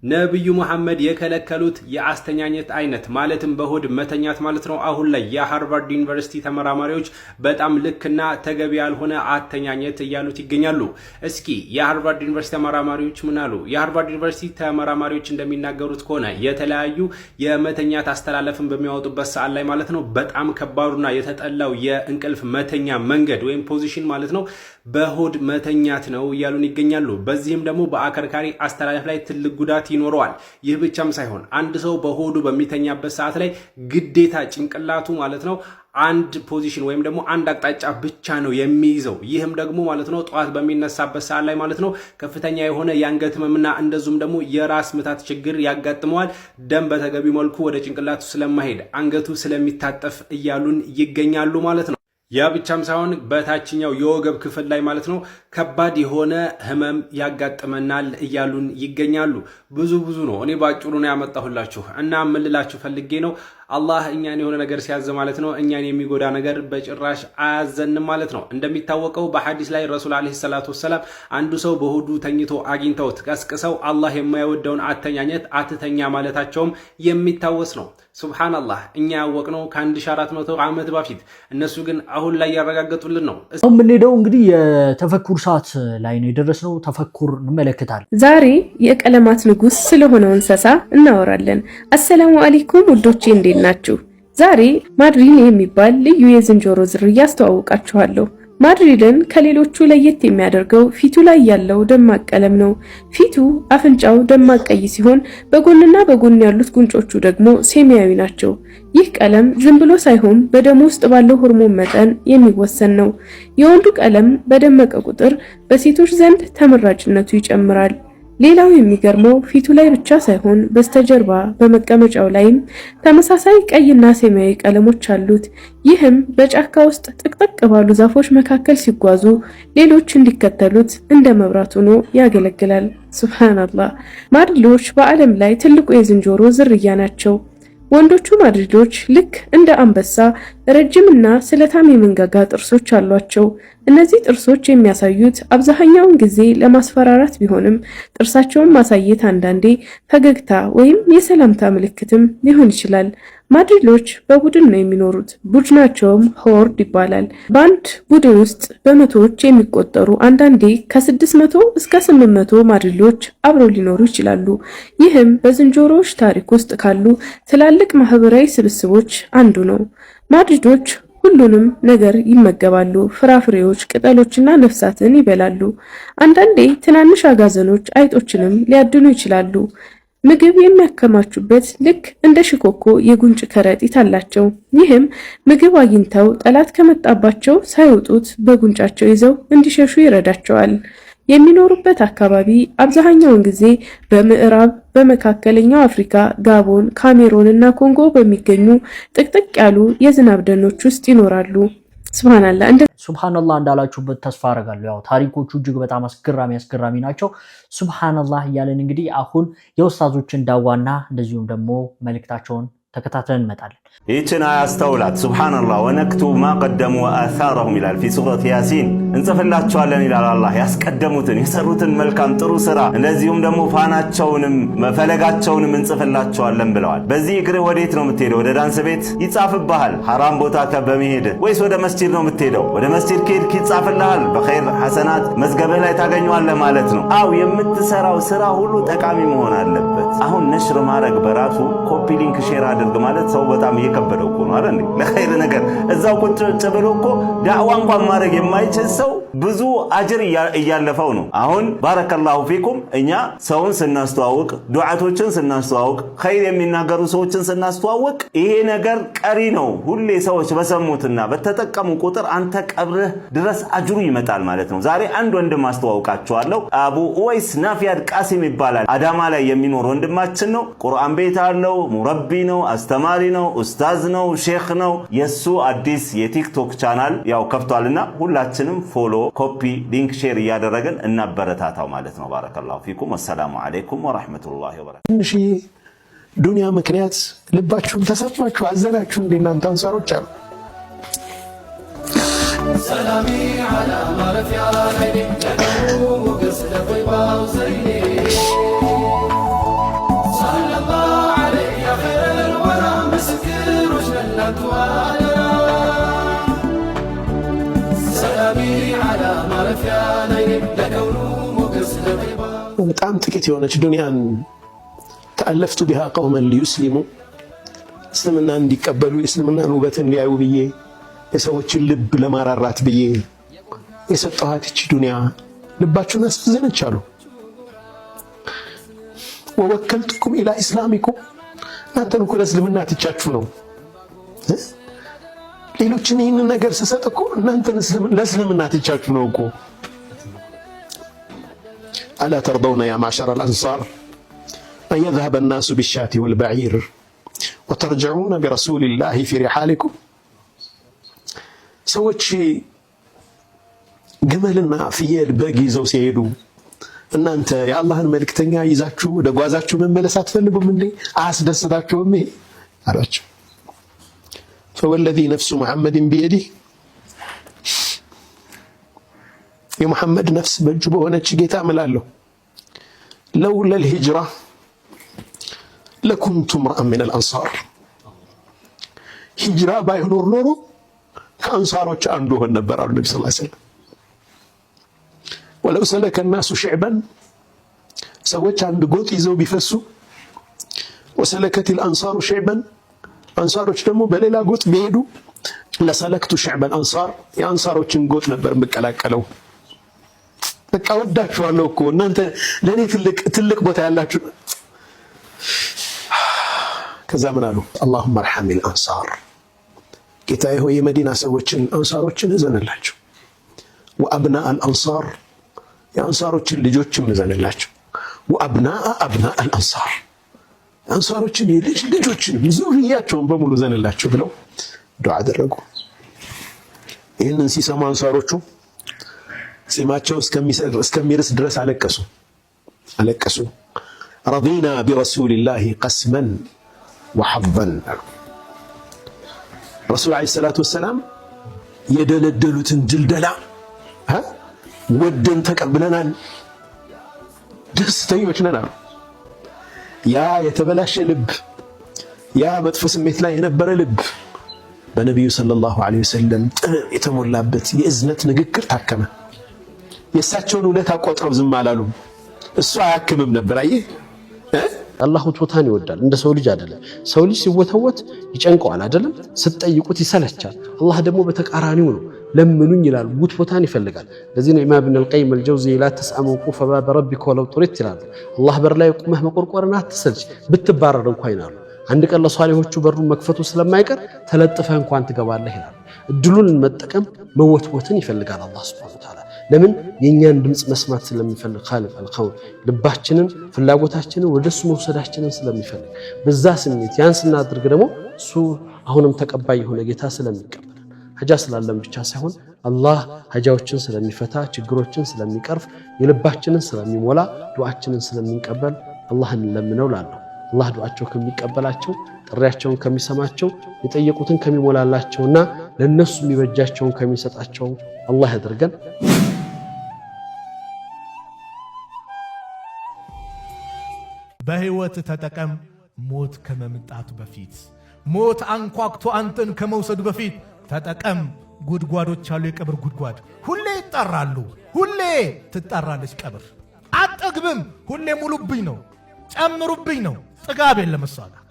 L: ነብዩ መሐመድ የከለከሉት የአስተኛኘት አይነት ማለትም በሆድ መተኛት ማለት ነው። አሁን ላይ የሃርቫርድ ዩኒቨርሲቲ ተመራማሪዎች በጣም ልክና ተገቢ ያልሆነ አተኛኘት እያሉት ይገኛሉ። እስኪ የሃርቫርድ ዩኒቨርሲቲ ተመራማሪዎች ምን አሉ? የሃርቫርድ ዩኒቨርሲቲ ተመራማሪዎች እንደሚናገሩት ከሆነ የተለያዩ የመተኛት አስተላለፍን በሚያወጡበት ሰዓት ላይ ማለት ነው በጣም ከባዱና የተጠላው የእንቅልፍ መተኛ መንገድ ወይም ፖዚሽን ማለት ነው በሆድ መተኛት ነው እያሉን ይገኛሉ። በዚህም ደግሞ በአከርካሪ አስተላለፍ ላይ ትልቅ ጉዳት ይኖረዋል። ይህ ብቻም ሳይሆን አንድ ሰው በሆዱ በሚተኛበት ሰዓት ላይ ግዴታ ጭንቅላቱ ማለት ነው አንድ ፖዚሽን ወይም ደግሞ አንድ አቅጣጫ ብቻ ነው የሚይዘው። ይህም ደግሞ ማለት ነው ጧት በሚነሳበት ሰዓት ላይ ማለት ነው ከፍተኛ የሆነ የአንገት ህመምና እንደዚሁም ደግሞ የራስ ምታት ችግር ያጋጥመዋል። ደም በተገቢ መልኩ ወደ ጭንቅላቱ ስለማይሄድ አንገቱ ስለሚታጠፍ እያሉን ይገኛሉ ማለት ነው። ያ ብቻም ሳይሆን በታችኛው የወገብ ክፍል ላይ ማለት ነው ከባድ የሆነ ህመም ያጋጥመናል እያሉን ይገኛሉ። ብዙ ነው። እኔ ባጭሩ ነው ያመጣሁላችሁ እና ምን ልላችሁ ፈልጌ ነው አላህ እኛን የሆነ ነገር ሲያዝ ማለት ነው እኛን የሚጎዳ ነገር በጭራሽ አያዘንም ማለት ነው። እንደሚታወቀው በሐዲስ ላይ ረሱል አለይሂ ሰላቱ ወሰለም አንዱ ሰው በሆዱ ተኝቶ አግኝተውት ቀስቅሰው አላህ የማይወደውን አተኛኘት አትተኛ ማለታቸውም የሚታወስ ነው። ሱብሃንአላህ እኛ ያወቅነው ከ1400 ዓመት በፊት እነሱ ግን አሁን ላይ ያረጋገጡልን ነው።
A: አሁን የምንሄደው እንግዲህ የተፈኩር ሰዓት ላይ ነው የደረስነው። ተፈኩር እንመለከታለን።
J: ዛሬ የቀለማት ንጉስ ስለሆነው እንስሳ እናወራለን። አሰላሙ አለይኩም ውዶቼ እንዴት ናችሁ? ዛሬ ማድሪን የሚባል ልዩ የዝንጀሮ ዝርያ አስተዋውቃችኋለሁ። ማድሪልን ከሌሎቹ ለየት የሚያደርገው ፊቱ ላይ ያለው ደማቅ ቀለም ነው። ፊቱ፣ አፍንጫው ደማቅ ቀይ ሲሆን በጎንና በጎን ያሉት ጉንጮቹ ደግሞ ሰማያዊ ናቸው። ይህ ቀለም ዝም ብሎ ሳይሆን በደም ውስጥ ባለው ሆርሞን መጠን የሚወሰን ነው። የወንዱ ቀለም በደመቀ ቁጥር በሴቶች ዘንድ ተመራጭነቱ ይጨምራል። ሌላው የሚገርመው ፊቱ ላይ ብቻ ሳይሆን በስተጀርባ በመቀመጫው ላይም ተመሳሳይ ቀይና ሰማያዊ ቀለሞች አሉት። ይህም በጫካ ውስጥ ጥቅጥቅ ባሉ ዛፎች መካከል ሲጓዙ ሌሎች እንዲከተሉት እንደ መብራት ሆኖ ያገለግላል። ሱብሃንአላህ። ማድሪሎች በዓለም ላይ ትልቁ የዝንጀሮ ዝርያ ናቸው። ወንዶቹ ማድሪሎች ልክ እንደ አንበሳ ረጅምና ስለታም የመንጋጋ ጥርሶች አሏቸው። እነዚህ ጥርሶች የሚያሳዩት አብዛኛውን ጊዜ ለማስፈራራት ቢሆንም ጥርሳቸውን ማሳየት አንዳንዴ ፈገግታ ወይም የሰላምታ ምልክትም ሊሆን ይችላል። ማድሪዶች በቡድን ነው የሚኖሩት። ቡድናቸውም ሆርድ ይባላል። በአንድ ቡድን ውስጥ በመቶዎች የሚቆጠሩ አንዳንዴ ከ600 እስከ 800 ማድሪዶች አብረው ሊኖሩ ይችላሉ። ይህም በዝንጀሮዎች ታሪክ ውስጥ ካሉ ትላልቅ ማህበራዊ ስብስቦች አንዱ ነው። ማድሪዶች ሁሉንም ነገር ይመገባሉ። ፍራፍሬዎች፣ ቅጠሎችና ነፍሳትን ይበላሉ። አንዳንዴ ትናንሽ አጋዘኖች አይጦችንም ሊያድኑ ይችላሉ። ምግብ የሚያከማቹበት ልክ እንደ ሽኮኮ የጉንጭ ከረጢት አላቸው። ይህም ምግብ አግኝተው ጠላት ከመጣባቸው ሳይወጡት በጉንጫቸው ይዘው እንዲሸሹ ይረዳቸዋል። የሚኖሩበት አካባቢ አብዛኛውን ጊዜ በምዕራብ፣ በመካከለኛው አፍሪካ፣ ጋቦን፣ ካሜሮን እና ኮንጎ በሚገኙ ጥቅጥቅ ያሉ የዝናብ ደኖች ውስጥ ይኖራሉ።
A: ሱብሃንአላህ እንዳላችሁበት ተስፋ አደርጋለሁ። ያው ታሪኮቹ እጅግ በጣም አስገራሚ ናቸው። ሱብሃንአላህ እያለን እንግዲህ አሁን የኡስታዞችን ዳዋና እንደዚሁም ደግሞ መልእክታቸውን ተከታትለን እንመጣለን።
M: ይህችን አያስተውላት። ሱብሃንአላህ ወነክቱብ ማ ቀደሙ ወአሳረሁም ይላል ፊ ሱረት ያሲን። እንጽፍላቸዋለን ይላል አላህ ያስቀደሙትን የሰሩትን መልካም ጥሩ ስራ እንደዚሁም ደግሞ ፋናቸውንም ፈለጋቸውንም እንጽፍላቸዋለን ብለዋል። በዚህ እግርህ ወዴት ነው የምትሄደው? ወደ ዳንስ ቤት ይጻፍብሃል ሐራም ቦታ በመሄድ ወይስ ወደ መስጂድ ነው የምትሄደው? ወደ መስጂድ ከሄድክ ይጻፍልሃል፣ በኸይር ሐሰናት መዝገብህ ላይ ታገኘዋለህ ማለት ነው። አው የምትሰራው ስራ ሁሉ ጠቃሚ መሆን አለበት። አሁን ነሽር ማድረግ በራሱ ኮፒ ሊንክ ሼር አድርግ ማለት ሰው በጣም እየከበደው እኮ ነው አይደል? ለኸይር ነገር እዛው ቁጭ ብሎ እኮ ዳዕዋ እንኳን ማድረግ የማይችል ሰው ብዙ አጅር እያለፈው ነው። አሁን ባረከላሁ ፊኩም እኛ ሰውን ስናስተዋውቅ፣ ዱዓቶችን ስናስተዋውቅ፣ ኸይር የሚናገሩ ሰዎችን ስናስተዋውቅ ይሄ ነገር ቀሪ ነው። ሁሌ ሰዎች በሰሙትና በተጠቀሙ ቁጥር አንተ ቀብርህ ድረስ አጅሩ ይመጣል ማለት ነው። ዛሬ አንድ ወንድም አስተዋውቃችኋለሁ። አቡ ኡወይስ ናፊያድ ቃሲም ይባላል። አዳማ ላይ የሚኖር ወንድማችን ነው። ቁርአን ቤት አለው፣ ሙረቢ ነው፣ አስተማሪ ነው፣ ኡስታዝ ነው፣ ሼክ ነው። የሱ አዲስ የቲክቶክ ቻናል ያው ከፍቷልና ሁላችንም ፎሎ፣ ኮፒ፣ ሊንክ ሼር እያደረገን እናበረታታው ማለት ነው። ባረከላሁ ፊኩም። ወሰላሙ አለይኩም ወራህመቱላሂ ወበረካቱ።
I: ትንሽ ዱንያ ምክንያት ልባችሁን ተሰማችሁ አዘናችሁ እንደ እናንተ አንሳሮች አሉ። ሰላሚ አላ ማረፊያ ላይ ለደሙ ሞገስ ለጠይባው ዘይኔ በጣም ጥቂት የሆነች ዱንያን ተአለፍቱ ቢሃ ቀውመን ሊዩስሊሙ እስልምና እንዲቀበሉ የእስልምናን ውበት እንዲያዩ ብዬ የሰዎችን ልብ ለማራራት ብዬ የሰጠኋት ይህች ዱንያ ልባችሁን አሳዘነች አሉ። ወወከልቱኩም ኢላ ኢስላሚኩም እናንተን እኮ ለእስልምና ትቻችሁ ነው። ሌሎችን ይህንን ነገር ስሰጥ እኮ እናንተን ለእስልምና ትቻችሁ ነው እኮ። አላ ተርደውነ ያ ማዕሸረ አልአንሳር አን የዝሀበ ናሱ ቢሻቲ ወልበዒር ወተርጀዑነ ቢረሱሊላሂ ፊ ሪሓሊኩም። ሰዎች ግመልና ፍየል በግ ይዘው ሲሄዱ እናንተ የአላህን መልእክተኛ ይዛችሁ ወደ ጓዛችሁ መመለስ አትፈልጉም እንዴ? አያስደስታችሁም ይሄ አሏቸው። ፈወለዚ ነፍሱ ሙሐመድን ቢየዲህ የሙሐመድ ነፍስ በእጁ በሆነች ጌታ እምላለሁ ለውለል ሂጅራ ለኩንቱ ምርአን ሚነል አንሳር። ሂጅራ ባይኖር ኖሮ ከአንሳሮች አንዱ ሆን ነበር አሉ ነቢ ሰለላሁ ዐለይሂ ወሰለም። ወለው ሰለከ ናሱ ሽዕበን ሰዎች አንድ ጎጥ ይዘው ቢፈሱ ወሰለከቲል አንሳሩ ሽዕበን አንሳሮች ደግሞ በሌላ ጎጥ ቢሄዱ ለሰለክቱ ሽዕበል አንሳር የአንሳሮችን ጎጥ ነበር የምቀላቀለው። በቃ ወዳችኋለሁ እኮ እናንተ ለእኔ ትልቅ ቦታ ያላችሁ። ከዛ ምን አሉ? አላሁመ አርሐሚል አንሳር ጌታዬ ሆይ የመዲና ሰዎችን አንሳሮችን እዘንላቸው። ወአብናአ አልአንሳር የአንሳሮችን ልጆችም እዘንላቸው። ወአብናአ አብናአ አልአንሳር አንሳሮችን ልጆችን ዙሪያቸውን በሙሉ እዘንላቸው ብለው ዱዓ አደረጉ። ይህንን ሲሰሙ አንሳሮቹ ጺማቸው እስከሚርስ ድረስ አለቀሱ። ረዲና ቢረሱሊላሂ ቀስመን ወሐበን አሉ። ረሱል ዓለይሂ ሰላቱ ወሰላም የደለደሉትን ድልደላ ወደን ተቀብለናል፣ ደስተኞች ነን አሉ። ያ የተበላሸ ልብ፣ ያ መጥፎ ስሜት ላይ የነበረ ልብ በነብዩ ሰለላሁ ዐለይሂ ወሰለም ጥበብ የተሞላበት የእዝነት ንግግር ታከመ። የእሳቸውን ውለታ ቆጥረው ዝም አላሉ። እሱ አያክምም ነበር። አየህ አላህ ውትወታን ይወዳል፣ እንደ ሰው ልጅ አይደለም። ሰው ልጅ ሲወተወት ይጨንቀዋል አይደለም፣ ስትጠይቁት ይሰለቻል። አላህ ደግሞ በተቃራኒው ነው። ለምኑኝ ይላል፣ ውትወታን ይፈልጋል። ለዚህ ነው ኢማም ኢብኑል ቀይም አልጀውዚ ላ ተስአሙ ቁፈ ባብ ረቢከ ወለው ጡሪት ይላል። አላህ በር ላይ ቁመህ መቆርቆርና አትሰልች፣ ብትባረር እንኳን ይላሉ። አንድ ቀን ለሷሊሆቹ በሩን መክፈቱ ስለማይቀር ተለጥፈህ እንኳን ትገባለህ ይላል። እድሉን መጠቀም መወትወትን ይፈልጋል አላህ ሱብሓነሁ ወተዓላ። ለምን የኛን ድምጽ መስማት ስለሚፈልግ ኻሊቅ አልኸውን ልባችንን ፍላጎታችንን ወደሱ መውሰዳችንን ስለሚፈልግ በዛ ስሜት ያን ስናድርግ ደግሞ እሱ አሁንም ተቀባይ የሆነ ጌታ ስለሚቀበል ሀጃ ስላለን ብቻ ሳይሆን አላህ ሀጃዎችን ስለሚፈታ ችግሮችን ስለሚቀርፍ የልባችንን ስለሚሞላ ዱዓችንን ስለሚቀበል አላህን ለምነው ላለው አላህ ዱዓቸው ከሚቀበላቸው ጥሪያቸውን ከሚሰማቸው የጠየቁትን ከሚሞላላቸውና ለነሱ የሚበጃቸውን ከሚሰጣቸው አላህ ያድርገን።
K: በህይወት ተጠቀም ሞት ከመምጣቱ በፊት ሞት አንኳክቶ አንተን ከመውሰዱ በፊት ተጠቀም። ጉድጓዶች አሉ፣ የቀብር ጉድጓድ ሁሌ ይጣራሉ፣ ሁሌ ትጣራለች ቀብር። አጠግብም፣ ሁሌ ሙሉብኝ ነው፣ ጨምሩብኝ ነው፣ ጥጋብ የለም። እሷ ጋር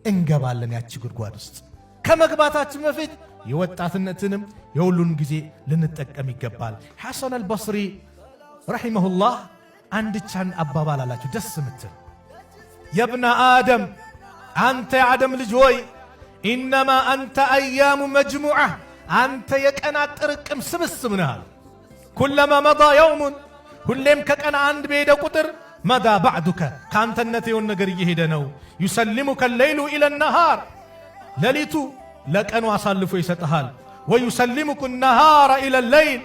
K: እንገባለን ያቺ ጉድጓድ ውስጥ። ከመግባታችን በፊት የወጣትነትንም የሁሉን ጊዜ ልንጠቀም ይገባል። ሐሰን አልበስሪ ረሂመሁላህ አንድቻን አባባል አላችሁ ደስ ምትል የብነ አደም አንተ የአደም ልጅ ሆይ ኢነማ አንተ አያሙ መጅሙዓ አንተ የቀናት ጥርቅም ስብስብ ነህ። ኩለማ መዳ የውሙን ሁሌም ከቀን አንድ በሄደ ቁጥር መዳ ባዕዱከ ከአንተነት የሆን ነገር እየሄደ ነው። ዩሰሊሙከ ሌይሉ ኢለ ነሃር ሌሊቱ ለቀኑ አሳልፎ ይሰጥሃል። ወዩሰሊሙኩ ነሃራ ኢለ ሌይል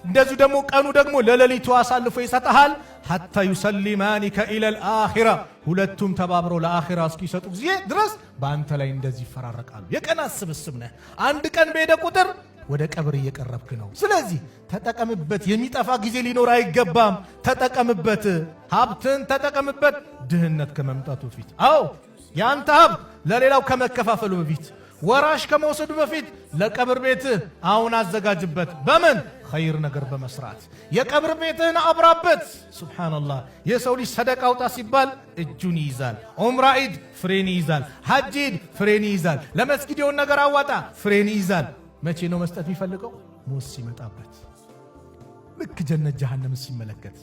K: እንደዚሁ ደግሞ ቀኑ ደግሞ ለሌሊቱ አሳልፎ ይሰጥሃል። ሐታ ዩሰሊማኒከ ኢለል አኺራ ሁለቱም ተባብረው ለአኺራ እስኪሰጡ ጊዜ ድረስ በአንተ ላይ እንደዚህ ይፈራረቃሉ። የቀናት ስብስብ ነህ። አንድ ቀን በሄደ ቁጥር ወደ ቀብር እየቀረብክ ነው። ስለዚህ ተጠቀምበት። የሚጠፋ ጊዜ ሊኖር አይገባም። ተጠቀምበት። ሀብትን ተጠቀምበት ድህነት ከመምጣቱ በፊት። አዎ ያንተ ሀብት ለሌላው ከመከፋፈሉ በፊት ወራሽ ከመውሰዱ በፊት ለቀብር ቤትህ አሁን አዘጋጅበት። በምን ኸይር ነገር በመስራት የቀብር ቤትህን አብራበት። ሱብሃንአላህ የሰው ልጅ ሰደቃ አውጣ ሲባል እጁን ይይዛል። ዑምራ ሂድ ፍሬን ይይዛል። ሐጅ ሂድ ፍሬን ይይዛል። ለመስጊድ የሆነ ነገር አዋጣ ፍሬን ይይዛል። መቼ ነው መስጠት የሚፈልገው? ሞት ሲመጣበት። ልክ ጀነት ጀሃነም ሲመለከት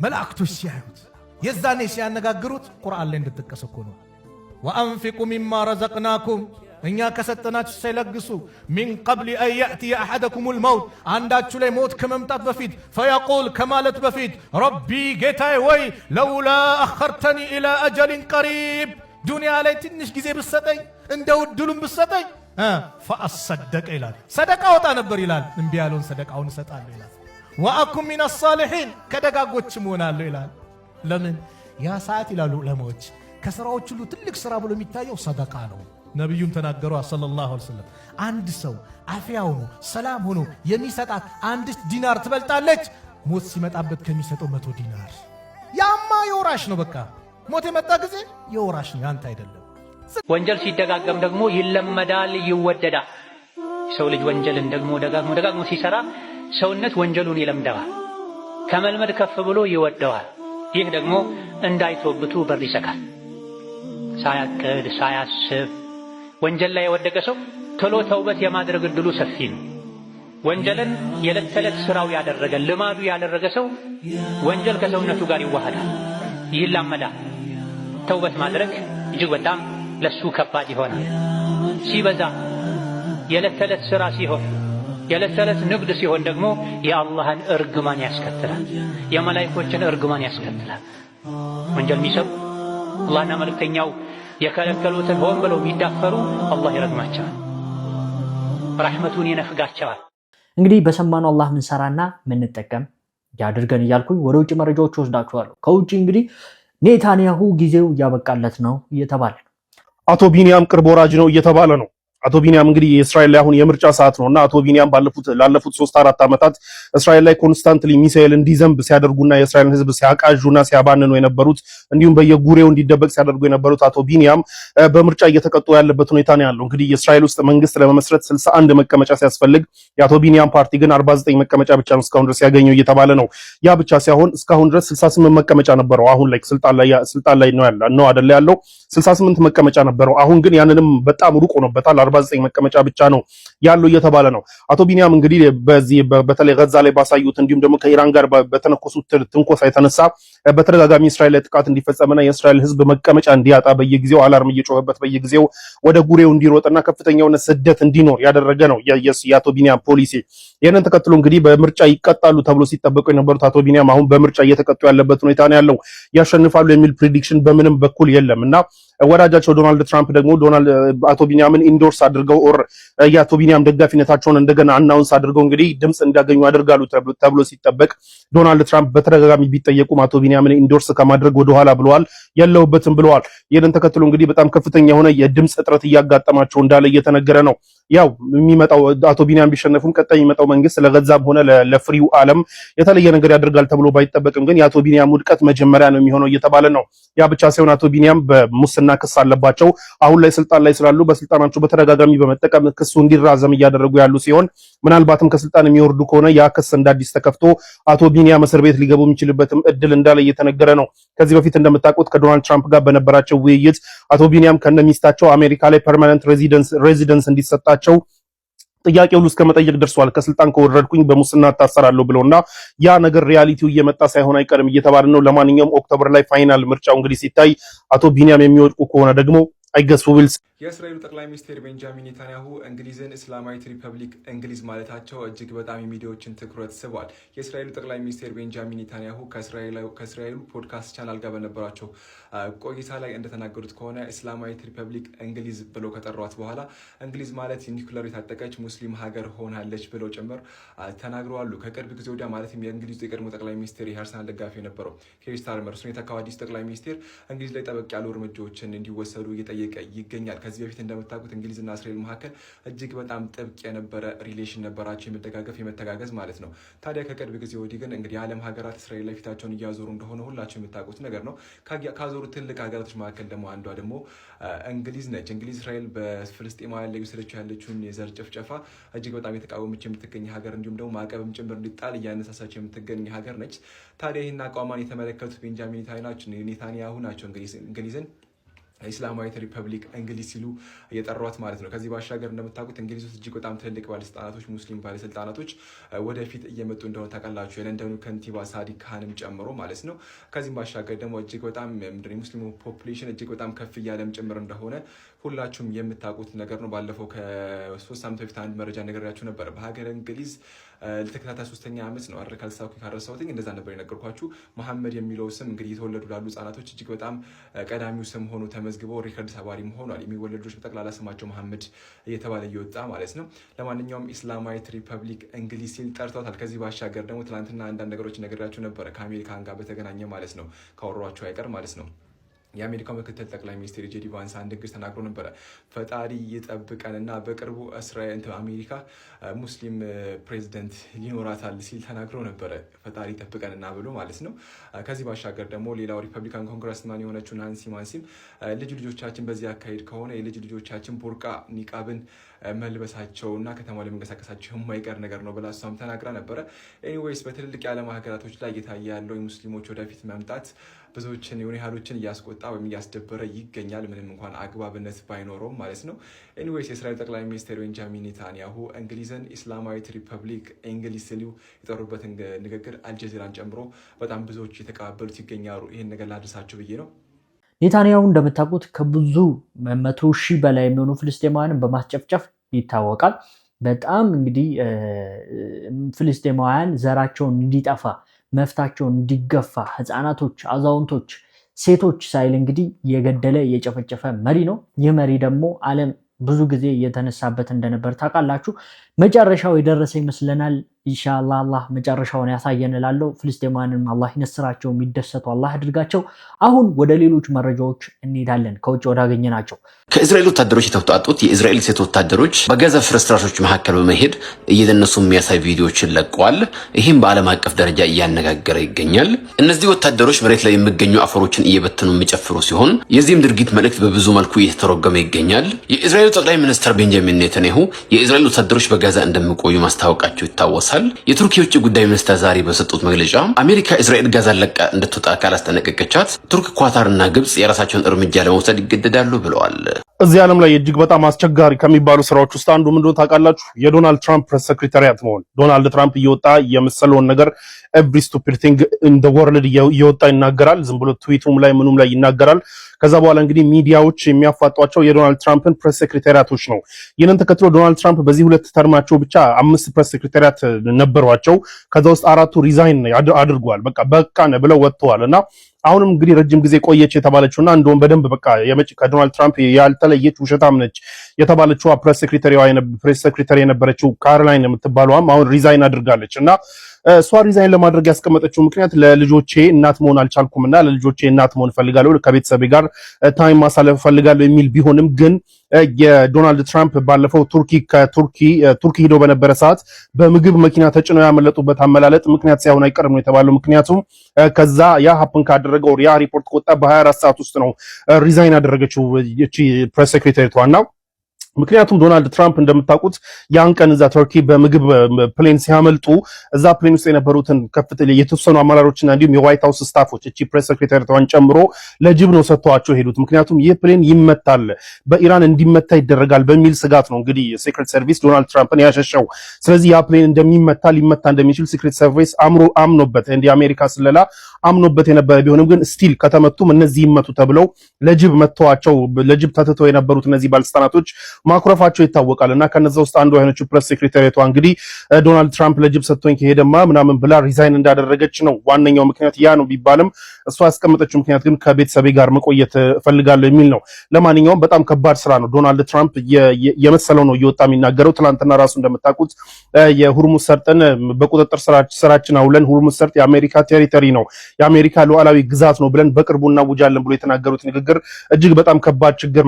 K: መላእክቶች ሲያዩት የዛኔ ሲያነጋግሩት ቁርአን ላይ እንደተጠቀሰው እኮ ነው። ወአንፊቁ ሚማ ረዘቅናኩም እኛ ከሰጠናችሁ ሳይለግሱ ሚን ቀብል አን ያእትየ አሐደኩሙል መውት አንዳችሁ ላይ ሞት ከመምጣት በፊት ፈየቁል ከማለት በፊት ረቢ ጌታዬ ወይ ለውላ አኸርተኒ ኢላ አጀሊን ቀሪብ ዱንያ ላይ ትንሽ ጊዜ ብሰጠኝ እንደው እድሉን ብሰጠኝ ፈአሰደቀ ይላል ሰደቃ ወጣ ነበር ይላል። እምቢ ያለውን ሰደቃውን እሰጣለሁ ይላል። ወአኩም ሚነ ሳሊሒን ከደጋጎችም እሆናለሁ ይላል። ለምን ያ ሰዓት ይላሉ ዑለማዎች ከስራዎች ሁሉ ትልቅ ስራ ብሎ የሚታየው ሰደቃ ነው። ነቢዩም ተናገሩ ሰለላሁ ዐለይሂ ወሰለም አንድ ሰው አፍያ ሆኖ ሰላም ሆኖ የሚሰጣት አንድ ዲናር ትበልጣለች ሞት ሲመጣበት ከሚሰጠው 100 ዲናር። ያማ የወራሽ ነው። በቃ ሞት የመጣ ጊዜ የወራሽ ነው፣ ያንተ አይደለም።
N: ወንጀል ሲደጋገም ደግሞ ይለመዳል፣ ይወደዳል። ሰው ልጅ ወንጀልን ደግሞ ደጋግሞ ሲሰራ ሰውነት ወንጀሉን ይለምደዋል፣ ከመልመድ ከፍ ብሎ ይወደዋል። ይህ ደግሞ እንዳይተውብቱ በር ይዘጋል። ሳያቅድ ሳያስብ ወንጀል ላይ የወደቀ ሰው ቶሎ ተውበት የማድረግ እድሉ ሰፊ ነው። ወንጀልን የዕለት ተዕለት ስራው ያደረገ ልማዱ ያደረገ ሰው ወንጀል ከሰውነቱ ጋር ይዋሃዳል፣ ይላመዳል። ተውበት ማድረግ እጅግ በጣም ለሱ ከባድ ይሆናል። ሲበዛ የዕለት ተዕለት ስራ ሲሆን የዕለት ተዕለት ንግድ ሲሆን ደግሞ የአላህን እርግማን ያስከትላል፣ የመላእክቶችን እርግማን ያስከትላል። ወንጀል የሚሰሩ አላህና መልእክተኛው የከለከሉትን ሆን ብለው የሚዳፈሩ አላህ ይረግማቸዋል፣ ረሕመቱን ይነፍጋቸዋል።
A: እንግዲህ በሰማነው አላህ ምንሰራና ምንጠቀም ያድርገን እያልኩኝ ወደ ውጭ መረጃዎች ወስዳችኋለሁ። ከውጭ እንግዲህ ኔታንያሁ ጊዜው እያበቃለት ነው እየተባለ ነው።
C: አቶ ቢንያም ቅርብ ወራጅ ነው እየተባለ ነው። አቶ ቢኒያም እንግዲህ እስራኤል ላይ አሁን የምርጫ ሰዓት ነውና አቶ ቢኒያም ላለፉት 3-4 ዓመታት እስራኤል ላይ ኮንስታንትሊ ሚሳኤል እንዲዘንብ ሲያደርጉና የእስራኤልን ህዝብ ሲያቃዡና ሲያባንኑ የነበሩት እንዲሁም በየጉሬው እንዲደበቅ ሲያደርጉ የነበሩት አቶ ቢኒያም በምርጫ እየተቀጡ ያለበት ሁኔታ ነው ያለው። እንግዲህ የእስራኤል ውስጥ መንግስት ለመመስረት 61 መቀመጫ ሲያስፈልግ የአቶ ቢኒያም ፓርቲ ግን 49 መቀመጫ ብቻ ነው እስካሁን ድረስ ያገኘው እየተባለ ነው። ያ ብቻ ሳይሆን እስካሁን ድረስ 68 መቀመጫ ነበረው። አሁን ላይ ስልጣን ላይ ነው አይደል ያለው 68 መቀመጫ ነበረው። አሁን ግን ያንንም በጣም ሩቅ ሆኖበታል። 49 መቀመጫ ብቻ ነው ያለው እየተባለ ነው። አቶ ቢኒያም እንግዲህ በዚህ በተለይ ጋዛ ላይ ባሳዩት እንዲሁም ደግሞ ከኢራን ጋር በተነኮሱት ትንኮሳ የተነሳ በተደጋጋሚ እስራኤል ላይ ጥቃት እንዲፈጸምና የእስራኤል ህዝብ መቀመጫ እንዲያጣ በየጊዜው አላርም እየጮህበት በየጊዜው ወደ ጉሬው እንዲሮጥና ከፍተኛ የሆነ ስደት እንዲኖር ያደረገ ነው የአቶ ቢኒያም ፖሊሲ። ይህንን ተከትሎ እንግዲህ በምርጫ ይቀጣሉ ተብሎ ሲጠበቁ የነበሩት አቶ ቢኒያም አሁን በምርጫ እየተቀጡ ያለበት ሁኔታ ነው ያለው። ያሸንፋሉ የሚል ፕሪዲክሽን በምንም በኩል የለም እና ወዳጃቸው ዶናልድ ትራምፕ ደግሞ አቶ ቢኒያምን ኢንዶርስ አድርገው ኦር የአቶ ቢኒያም ደጋፊነታቸውን እንደገና አናውንስ አድርገው እንግዲህ ድምጽ እንዲያገኙ ያደርጋሉ ተብሎ ሲጠበቅ ዶናልድ ትራምፕ በተደጋጋሚ ቢጠየቁም አቶ ቢኒያምን ኢንዶርስ ከማድረግ ወደኋላ ብለዋል፣ የለውበትም ብለዋል። ይህንን ተከትሎ እንግዲህ በጣም ከፍተኛ የሆነ የድምጽ እጥረት እያጋጠማቸው እንዳለ እየተነገረ ነው። ያው የሚመጣው አቶ ቢኒያም ቢሸነፉም ቀጣይ የሚመጣው መንግስት ለገዛም ሆነ ለፍሪው ዓለም የተለየ ነገር ያደርጋል ተብሎ ባይጠበቅም ግን የአቶ ቢኒያም ውድቀት መጀመሪያ ነው የሚሆነው እየተባለ ነው። ያ ብቻ ሳይሆን አቶ ቢኒያም በሙስና ክስ አለባቸው። አሁን ላይ ስልጣን ላይ ስላሉ በስልጣናቸው በተደጋጋሚ በመጠቀም ክሱ እንዲራዘም እያደረጉ ያሉ ሲሆን ምናልባትም ከስልጣን የሚወርዱ ከሆነ ያ ክስ እንዳዲስ ተከፍቶ አቶ ቢኒያም እስር ቤት ሊገቡ የሚችልበትም እድል እንዳለ እየተነገረ ነው። ከዚህ በፊት እንደምታውቁት ከዶናልድ ትራምፕ ጋር በነበራቸው ውይይት አቶ ቢኒያም ከነሚስታቸው አሜሪካ ላይ ፐርማነንት ሬዚደንስ እንዲሰጣቸው ጥያቄ ሁሉ እስከ መጠየቅ ደርሷል። ከስልጣን ከወረድኩኝ በሙስና ታሰራለሁ ብለውና ያ ነገር ሪያሊቲው እየመጣ ሳይሆን አይቀርም እየተባለ ነው። ለማንኛውም ኦክቶበር ላይ ፋይናል ምርጫው እንግዲህ ሲታይ አቶ ቢኒያም የሚወድቁ ከሆነ ደግሞ አይገስ ዊልስ
O: የእስራኤሉ ጠቅላይ ሚኒስትር ቤንጃሚን ኔታንያሁ እንግሊዝን እስላማዊት ሪፐብሊክ እንግሊዝ ማለታቸው እጅግ በጣም የሚዲያዎችን ትኩረት ስቧል። የእስራኤሉ ጠቅላይ ሚኒስትር ቤንጃሚን ኔታንያሁ ከእስራኤሉ ፖድካስት ቻናል ጋር በነበራቸው ቆይታ ላይ እንደተናገሩት ከሆነ እስላማዊት ሪፐብሊክ እንግሊዝ ብለው ከጠሯት በኋላ እንግሊዝ ማለት ኒውክለር የታጠቀች ሙስሊም ሀገር ሆናለች ብለው ጭምር ተናግረዋል። ከቅርብ ጊዜ ወዲያ ማለትም የእንግሊዙ የቀድሞ ጠቅላይ ሚኒስትር የአርሰናል ደጋፊ የነበረው ኬር ስታርመር እሱን የተካው አዲሱ ጠቅላይ ሚኒስትር እንግሊዝ ላይ ጠበቅ ያሉ እርምጃዎችን እንዲወሰዱ እየጠየቀ ይገኛል። ከዚህ በፊት እንደምታውቁት እንግሊዝና እስራኤል መካከል እጅግ በጣም ጥብቅ የነበረ ሪሌሽን ነበራቸው፣ የመደጋገፍ የመተጋገዝ ማለት ነው። ታዲያ ከቅርብ ጊዜ ወዲህ ግን እንግዲህ የዓለም ሀገራት እስራኤል ላይ ፊታቸውን እያዞሩ እንደሆነ ሁላቸው የምታውቁት ነገር ነው። ካዞሩ ትልቅ ሀገራቶች መካከል ደግሞ አንዷ ደግሞ እንግሊዝ ነች። እንግሊዝ እስራኤል በፍልስጤማውያን ላይ ወሰደችው ያለችውን የዘር ጭፍጨፋ እጅግ በጣም የተቃወመች የምትገኝ ሀገር እንዲሁም ደግሞ ማዕቀብም ጭምር እንዲጣል እያነሳሳቸው የምትገኝ ሀገር ነች። ታዲያ ይህን አቋሟን የተመለከቱት ቤንጃሚን ኔታንያሁ ናቸው እንግሊዝን ኢስላማዊት ሪፐብሊክ እንግሊዝ ሲሉ እየጠሯት ማለት ነው። ከዚህ ባሻገር እንደምታውቁት እንግሊዝ ውስጥ እጅግ በጣም ትልልቅ ባለስልጣናቶች ሙስሊም ባለስልጣናቶች ወደፊት እየመጡ እንደሆነ ታውቃላችሁ። የለንደኑ ከንቲባ ሳዲቅ ካንም ጨምሮ ማለት ነው። ከዚህም ባሻገር ደግሞ እጅግ በጣም ሙስሊሙ ፖፑሌሽን እጅግ በጣም ከፍ እያለም ጭምር እንደሆነ ሁላችሁም የምታውቁት ነገር ነው። ባለፈው ከ3 ዓመት በፊት አንድ መረጃ ነገራችሁ ነበር። በሀገር እንግሊዝ ለተከታታይ 3ኛ ዓመት ነው አይደል ካልሳኩኝ ካረሳሁትኝ እንደዛ ነበር የነገርኳችሁ። መሐመድ የሚለው ስም እንግዲህ የተወለዱ ላሉ ህጻናቶች እጅግ በጣም ቀዳሚው ስም ሆኖ ተመዝግበው ሪከርድ ሰባሪም ሆኗል። የሚወለዱ ልጆች በጠቅላላ ስማቸው መሐመድ እየተባለ እየወጣ ማለት ነው። ለማንኛውም ኢስላማዊት ሪፐብሊክ እንግሊዝ ሲል ጠርተውታል። ከዚህ ባሻገር ደግሞ ትናንትና አንዳንድ ነገሮች ነገራችሁ ነበረ ከአሜሪካን ጋር በተገናኘ ማለት ነው፣ ካወሯቸው አይቀር ማለት ነው። የአሜሪካው ምክትል ጠቅላይ ሚኒስትር ጄዲ ቫንስ አንድ ንግግር ተናግሮ ነበረ። ፈጣሪ ይጠብቀንና በቅርቡ አሜሪካ ሙስሊም ፕሬዚደንት ሊኖራታል ሲል ተናግሮ ነበረ። ፈጣሪ ይጠብቀንና ብሎ ማለት ነው። ከዚህ ባሻገር ደግሞ ሌላው ሪፐብሊካን ኮንግረስማን የሆነችው ናንሲ ማንሲም ልጆቻችን በዚህ አካሄድ ከሆነ የልጅ ልጆቻችን ቡርቃ ኒቃብን መልበሳቸውና ከተማ ላይ መንቀሳቀሳቸው የማይቀር ነገር ነው ብላ እሷም ተናግራ ነበረ። ኤኒዌይስ በትልልቅ የዓለም ሀገራቶች ላይ እየታየ ያለው የሙስሊሞች ወደፊት መምጣት ብዙዎችን የሆነ ያህሎችን እያስቆጣ ወይም እያስደበረ ይገኛል፣ ምንም እንኳን አግባብነት ባይኖረውም ማለት ነው። ኤኒዌይስ የእስራኤል ጠቅላይ ሚኒስትር ቤንጃሚን ኔታንያሁ እንግሊዝን ኢስላማዊት ሪፐብሊክ እንግሊዝ ሲሉ የጠሩበትን ንግግር አልጀዚራን ጨምሮ በጣም ብዙዎች የተቀባበሉት ይገኛሉ። ይህን ነገር ላድርሳችሁ ብዬ ነው።
A: ኔታንያሁ እንደምታውቁት ከብዙ 100,000 በላይ የሚሆኑ ፍልስጤማውያንን በማስጨፍጨፍ ይታወቃል። በጣም እንግዲህ ፍልስጤማውያን ዘራቸውን እንዲጠፋ መፍታቸውን እንዲገፋ ህፃናቶች፣ አዛውንቶች፣ ሴቶች ሳይል እንግዲህ የገደለ የጨፈጨፈ መሪ ነው። ይህ መሪ ደግሞ ዓለም ብዙ ጊዜ የተነሳበት እንደነበር ታውቃላችሁ። መጨረሻው የደረሰ ይመስለናል። ኢንሻአላህ አላህ መጨረሻውን ያሳየን እላለሁ። ፍልስጤማውያንም አላህ ይነስራቸው፣ የሚደሰቱ አላህ አድርጋቸው። አሁን ወደ ሌሎች መረጃዎች እንሄዳለን፣ ከውጭ ወዳገኘናቸው።
P: ከእስራኤል ወታደሮች የተውጣጡት የእስራኤል ሴት ወታደሮች በጋዛ ፍርስራሾች መካከል በመሄድ እየደነሱ የሚያሳይ ቪዲዮዎችን ለቀዋል። ይህም በዓለም አቀፍ ደረጃ እያነጋገረ ይገኛል። እነዚህ ወታደሮች መሬት ላይ የሚገኙ አፈሮችን እየበተኑ የሚጨፍሩ ሲሆን የዚህም ድርጊት መልእክት በብዙ መልኩ እየተተረጎመ ይገኛል። የእስራኤል ጠቅላይ ሚኒስትር ቤንጃሚን ኔታንያሁ የእስራኤል ወታደሮች በጋዛ እንደሚቆዩ ማስታወቃቸው ይታወሳል። የቱርክ የውጭ ጉዳይ ሚኒስትር ዛሬ በሰጡት መግለጫ አሜሪካ እስራኤል ጋዛን ለቃ እንድትወጣ ካላስጠነቀቀቻት ቱርክ፣ ኳታርና ግብጽ የራሳቸውን እርምጃ ለመውሰድ ይገደዳሉ ብለዋል።
C: እዚህ ዓለም ላይ እጅግ በጣም አስቸጋሪ ከሚባሉ ስራዎች ውስጥ አንዱ ምንድነው ታውቃላችሁ? የዶናልድ ትራምፕ ፕሬስ ሴክሬታሪያት መሆን። ዶናልድ ትራምፕ እየወጣ የመሰለውን ነገር ኤቭሪ ስቱፒድ ቲንግ ኢን ዘ ወርልድ እየወጣ ይናገራል። ዝም ብሎ ትዊቱም ላይ ምኑም ላይ ይናገራል። ከዛ በኋላ እንግዲህ ሚዲያዎች የሚያፋጧቸው የዶናልድ ትራምፕን ፕሬስ ሴክሬታሪያቶች ነው። ይህንን ተከትሎ ዶናልድ ትራምፕ በዚህ 2 ተርማቸው ብቻ 5 ፕሬስ ሴክሬታሪያት ነበሯቸው። ከዛ ውስጥ 4ቱ ሪዛይን አድርገዋል። በቃ ብለው ወጥተዋል እና አሁንም እንግዲህ ረጅም ጊዜ ቆየች የተባለችውና እንደውም በደንብ በቃ ከዶናልድ ትራምፕ ያልተለየች ውሸታም ነች የተባለችው ፕሬስ ሴክሬታሪ የነበረችው ካሮላይን የምትባለውም አሁን ሪዛይን አድርጋለች እና እሷ ሪዛይን ለማድረግ ያስቀመጠችው ምክንያት ለልጆቼ እናት መሆን አልቻልኩምና ለልጆቼ እናት መሆን ፈልጋለሁ፣ ከቤተሰቤ ጋር ታይም ማሳለፍ ፈልጋለሁ የሚል ቢሆንም ግን የዶናልድ ትራምፕ ባለፈው ቱርኪ ሄዶ በነበረ ሰዓት በምግብ መኪና ተጭነው ያመለጡበት አመላለጥ ምክንያት ሳይሆን አይቀርም ነው የተባለው። ምክንያቱም ከዛ ያ ሀፕን ካደረገው ያ ሪፖርት ከወጣ በ24 ሰዓት ውስጥ ነው ሪዛይን ያደረገችው እቺ ፕሬስ ሴክሬታሪቷና ምክንያቱም ዶናልድ ትራምፕ እንደምታውቁት ያን ቀን እዛ ቱርኪ በምግብ ፕሌን ሲያመልጡ እዛ ፕሌን ውስጥ የነበሩትን ከፍተኛ የተወሰኑ አመራሮችና እንዲሁም የዋይት ሃውስ ስታፎች እቺ ፕሬስ ሴክሬታሪቷን ጨምሮ ለጅብ ነው ሰጥተዋቸው ሄዱት። ምክንያቱም ይህ ፕሌን ይመታል፣ በኢራን እንዲመታ ይደረጋል በሚል ስጋት ነው እንግዲህ ሴክሬት ሰርቪስ ዶናልድ ትራምፕን ያሸሸው። ስለዚህ ያ ፕሌን ሊመታ እንደሚችል ሴክሬት ሰርቪስ አምኖበት እንደ አሜሪካ ስለላ አምኖበት የነበረ ቢሆንም ግን ስቲል ከተመቱም እነዚህ ይመቱ ተብለው ለጅብ መተዋቸው ለጅብ ተተተው የነበሩት እነዚህ ባለስልጣናቶች ማኩረፋቸው ይታወቃል እና ከነዛ ውስጥ አንዱ አይነችው ፕሬስ ሴክሬታሪቷ እንግዲህ ዶናልድ ትራምፕ ለጅብ ሰጥቶኝ ከሄደማ ምናምን ብላ ሪዛይን እንዳደረገች ነው ዋነኛው ምክንያት ያ ነው ቢባልም እሷ ያስቀመጠችው ምክንያት ግን ከቤተሰቤ ጋር መቆየት ፈልጋለሁ የሚል ነው። ለማንኛውም በጣም ከባድ ስራ ነው። ዶናልድ ትራምፕ የመሰለው ነው እየወጣ የሚናገረው። ትናንትና ራሱ እንደምታውቁት የሁርሙዝ ሰርጥን በቁጥጥር ስራችን አውለን ሁርሙዝ ሰርጥ የአሜሪካ ቴሪቶሪ ነው፣ የአሜሪካ ሉዓላዊ ግዛት ነው ብለን በቅርቡ እናውጃለን ብሎ የተናገሩት ንግግር እጅግ በጣም ከባድ ችግር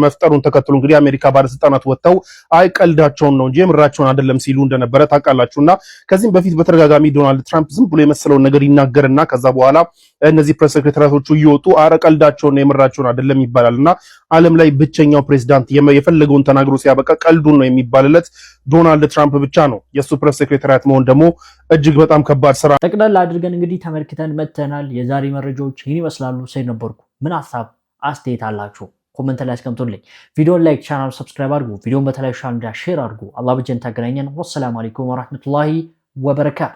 C: መፍጠሩን ተከትሎ እንግዲህ አሜሪካ ባለስልጣናት ወጥተው አይ ቀልዳቸውን ነው እንጂ የምራቸውን አይደለም ሲሉ እንደነበረ ታውቃላችሁና ከዚህም በፊት በተደጋጋሚ ዶናልድ ትራምፕ ዝም ብሎ የመሰለውን ነገር ይናገርና ከዛ በኋላ እነዚህ ፕሬስ ሴክሬታሪያቶቹ እየወጡ አረ ቀልዳቸውን የምራቸውን አይደለም ይባላልና ዓለም ላይ ብቸኛው ፕሬዝዳንት የፈለገውን ተናግሮ ሲያበቃ ቀልዱን ነው የሚባልለት ዶናልድ ትራምፕ ብቻ ነው። የሱ ፕሬስ ሴክሬታሪያት መሆን ደግሞ እጅግ በጣም ከባድ ስራ። ጠቅላላ አድርገን እንግዲህ ተመልክተን መተናል። የዛሬ መረጃዎች ይህን ይመስላሉ። ሳይነበርኩ ምን ሐሳብ አስተያየት አላችሁ? ኮሜንት ላይ አስቀምጡልኝ። ቪዲዮን ላይክ፣ ቻናል ሰብስክራይብ አድርጉ። ቪዲዮን በተለያዩ ቻናል ሼር አድርጉ። አላህ በጀን ታገናኘን። ወሰላሙ አለይኩም ወራህመቱላሂ ወበረካቱ።